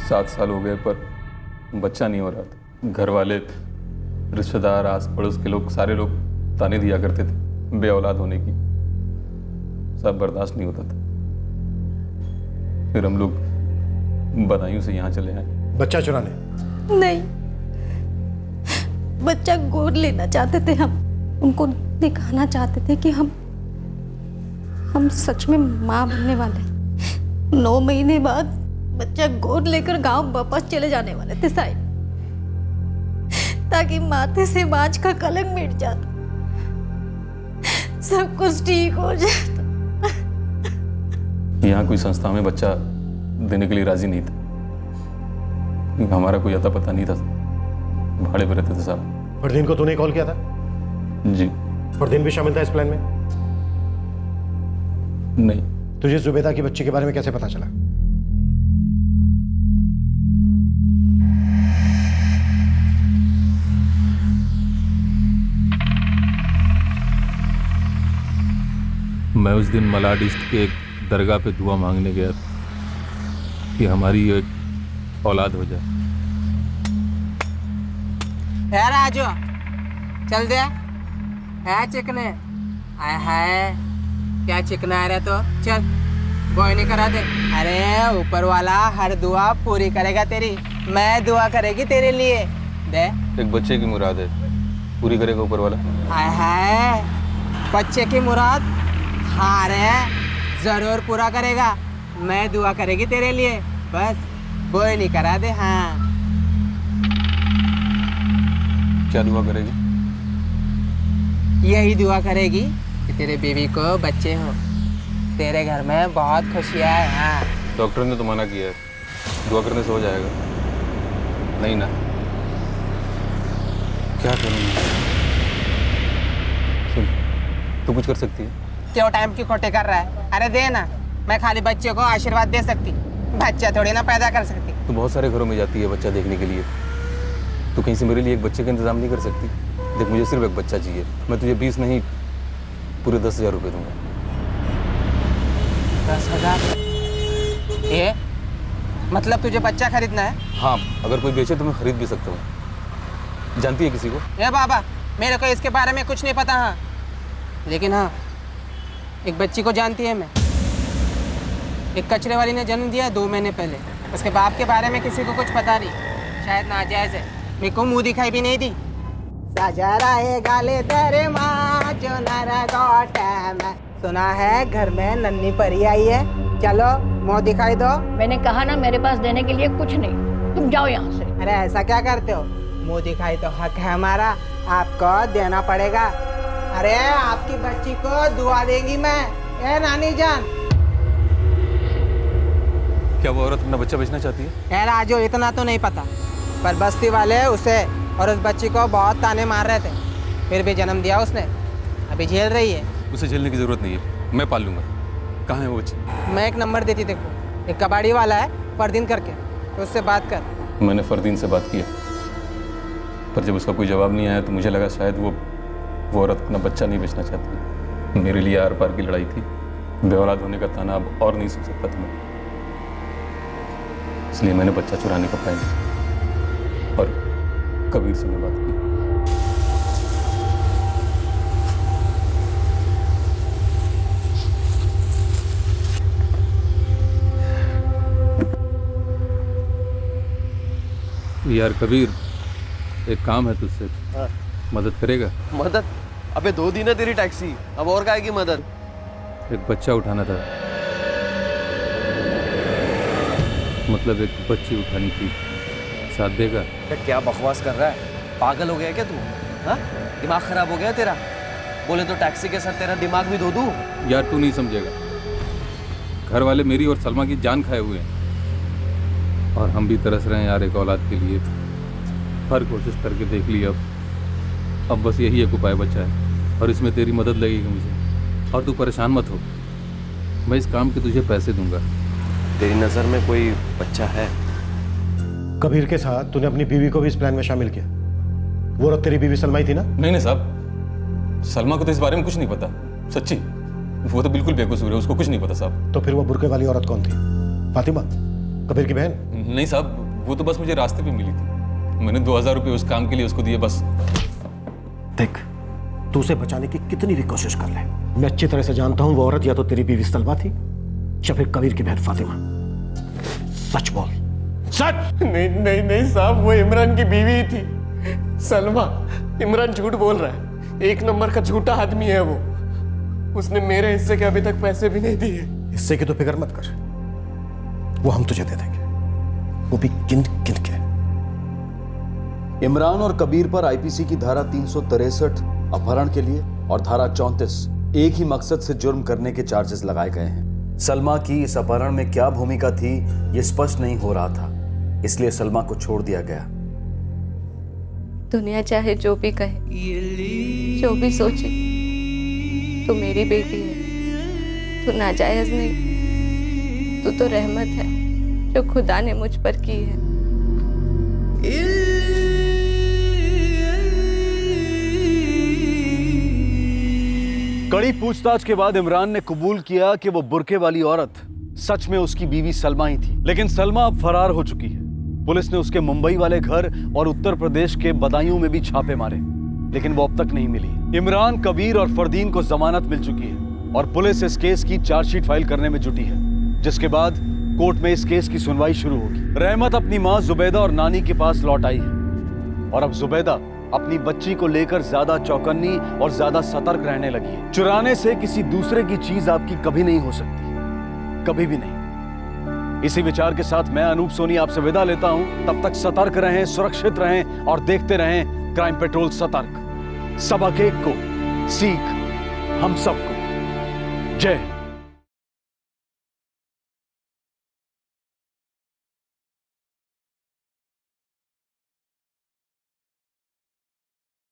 सात साल हो गए पर बच्चा नहीं हो रहा था। घर वाले, रिश्तेदार, आस पड़ोस के लोग, सारे लोग ताने दिया करते थे बे औलाद होने की। सब बर्दाश्त नहीं होता था। फिर हम लोग बदायूं से यहाँ चले आए। बच्चा चुराने? नहीं, बच्चा गोद लेना चाहते थे हम। उनको दिखाना चाहते थे कि हम सच में माँ बनने वाले। 9 महीने बाद बच्चा गोद लेकर गांव वापस चले जाने वाले थे साहिब, ताकि माथे से बाज का कलंक मिट जाता, सब कुछ ठीक हो जाता। यहाँ कोई संस्था में बच्चा देने के लिए राजी नहीं था। हमारा कोई अता पता नहीं था, भाड़े पर रहते थे साहब। फरदीन को तूने कॉल किया था? जी। फरदीन भी शामिल था इस प्लान में? नहीं। तुझे जुबैदा की बच्ची के बारे में कैसे पता चला? मैं उस दिन मलाड ईस्ट के एक दरगाह पे दुआ मांगने गया कि हमारी एक औलाद हो जाए। है राजू, चल दे। है चिकने? आय हाय, क्या चिकना है रे तो? चल, बोई नहीं करा दे। अरे ऊपर वाला हर दुआ पूरी करेगा तेरी। मैं दुआ करेगी तेरे लिए। दे। एक बच्चे की मुराद है, पूरी करेगा ऊपर वाला। आय हाय, बच्चे की मुराद? हाँ रे, जरूर पूरा करेगा। मैं दुआ करेगी तेरे लिए, बस बोई नहीं करा दे। हाँ। क्या दुआ करेगी? यही दुआ करेगी कि तेरे बीवी को बच्चे हो, तेरे घर में बहुत खुशियाँ है। हाँ। डॉक्टर ने तो मना किया है, दुआ करने से हो जाएगा। नहीं ना? क्या करूँगी? सुन, तू कुछ कर सकती है? क्यों टाइम की खोटे कर रहा है? अरे दे ना, मैं खाली बच्चे को आशीर्वाद दे सकती, बच्चा थोड़ी ना पैदा कर सकती। तू बहुत सारे घरों में जाती है बच्चा देखने के लिए, तो कहीं से मेरे लिए एक बच्चे का इंतजाम नहीं कर सकती? देख, मुझे सिर्फ एक बच्चा चाहिए। मैं तुझे 20 नहीं, पूरे 10,000 रुपये दूंगा। 10,000? ये मतलब तुझे बच्चा खरीदना है? हाँ, अगर कोई बेचे तो मैं खरीद भी सकता हूँ। जानती है किसी को? ये बाबा, मेरे को इसके बारे में कुछ नहीं पता। हाँ, लेकिन हाँ, एक बच्ची को जानती है मैं। एक कचरे वाली ने जन्म दिया 2 महीने पहले। उसके बाप के बारे में किसी को कुछ पता नहीं, शायद नाजायज है। मेरे को मुंह दिखाई भी नहीं दी। सजा रहे गाले तेरे माँ जो नारा गोटा में। सुना है घर में नन्ही परी आई है, चलो मुंह दिखाई दो। मैंने कहा ना, मेरे पास देने के लिए कुछ नहीं, तुम जाओ यहाँ से। अरे ऐसा क्या करते हो? मुंह दिखाई तो हक है हमारा, आपको देना पड़ेगा। अरे आपकी बच्ची को दुआ देंगी मैं। ए नानी जान। क्या वो औरत अपना बच्चा बेचना चाहती है? ए राजू, इतना तो नहीं पता, पर बस्ती वाले उसे और उस बच्ची को बहुत ताने मार रहे थे, फिर भी जन्म दिया उसने। अभी झेल रही है। उसे झेलने की जरूरत नहीं है, मैं पाल लूंगा। कहाँ है वो बच्ची? मैं एक नंबर देती देखो, एक कबाड़ी वाला है फरदीन करके, तो उससे बात कर। मैंने फरदीन से बात किया, पर जब उसका कोई जवाब नहीं आया तो मुझे लगा शायद वो औरत अपना बच्चा नहीं बेचना चाहती। मेरे लिए आर पार की लड़ाई थी। बेऔलाद होने का ताना अब और नहीं सुन सकता था मैं, इसलिए मैंने बच्चा चुराने का प्लान किया और कबीर से मैं बात की। यार कबीर, एक काम है तुझसे, हाँ। मदद करेगा? मदद? अबे 2 दिन है तेरी टैक्सी, अब और काहे की मदद? एक बच्चा उठाना था, मतलब एक बच्ची उठानी थी, साथ देगा? क्या बकवास कर रहा है? पागल हो गया क्या तू? हाँ? दिमाग खराब हो गया तेरा? बोले तो टैक्सी के साथ तेरा दिमाग भी धो दूं? यार तू नहीं समझेगा, घर वाले मेरी और सलमा की जान खाए हुए हैं और हम भी तरस रहे हैं यार एक औलाद के लिए। हर कोशिश करके देख ली, अब बस यही एक उपाय बचा है और इसमें तेरी मदद लगेगी मुझे। और तू परेशान मत हो, मैं इस काम के तुझे पैसे दूंगा। तेरी नज़र में कोई बच्चा है? कबीर के साथ तूने अपनी बीवी को भी इस प्लान में शामिल किया। वो औरत तेरी बीवी सलमा ही थी ना? नहीं साहब, सलमा को तो इस बारे में कुछ नहीं पता, सच्ची। वो तो बिल्कुल बेकसूर है, उसको कुछ नहीं पता साहब। तो फिर वो बुर्के वाली औरत कौन थी? फातिमा, कबीर की बहन? नहीं साहब, वो तो बस मुझे रास्ते पे मिली थी, मैंने 2000 रुपये उस काम के लिए उसको दिए बस। देख, तू उसे बचाने की कितनी भी कोशिश कर ले, मैं अच्छी तरह से जानता हूं वो औरत या तो तेरी बीवी सलमा थी या फिर कबीर की बहन फातिमा। सच बोल, सच। नहीं नहीं नहीं साहब, वो इमरान की बीवी थी, सलमा। इमरान झूठ बोल रहा है, 1 नंबर का झूठा आदमी है वो। उसने मेरे हिस्से के अभी तक पैसे भी नहीं दिए। हिस्से की तो फिक्र मत कर, वो हम तुझे दे देंगे, वो भी गिन गिन के। इमरान और कबीर पर आईपीसी की धारा 363 अपहरण के लिए और धारा 34 एक ही मकसद से जुर्म करने के चार्जेस लगाए गए हैं। सलमा की इस अपहरण में क्या भूमिका थी ये स्पष्ट नहीं हो रहा था, इसलिए सलमा को छोड़ दिया गया। दुनिया चाहे जो भी कहे, जो भी सोचे, तू मेरी बेटी है, तू नाजायज नहीं, तू तो रहमत है जो खुदा ने मुझ पर की है। कड़ी पूछताछ के बाद इमरान ने कबूल किया कि वो बुर्के वाली औरत सच में उसकी बीवी सलमा ही थी, लेकिन सलमा अब फरार हो चुकी है। पुलिस ने उसके मुंबई वाले घर और उत्तर प्रदेश के बदायूं में भी छापे मारे, लेकिन वो अब तक नहीं मिली। इमरान, कबीर और फरदीन को जमानत मिल चुकी है और पुलिस इस केस की चार्जशीट फाइल करने में जुटी है, जिसके बाद कोर्ट में इस केस की सुनवाई शुरू होगी। रहमत अपनी मां जुबैदा और नानी के पास लौट आई है और अब जुबैदा अपनी बच्ची को लेकर ज्यादा चौकन्नी और ज्यादा सतर्क रहने लगी है। चुराने से किसी दूसरे की चीज आपकी कभी नहीं हो सकती, कभी भी नहीं। इसी विचार के साथ मैं अनूप सोनी आपसे विदा लेता हूं। तब तक सतर्क रहें, सुरक्षित रहें और देखते रहें क्राइम पेट्रोल सतर्क। सबक एक को, सीख हम सबको। जय हिंद।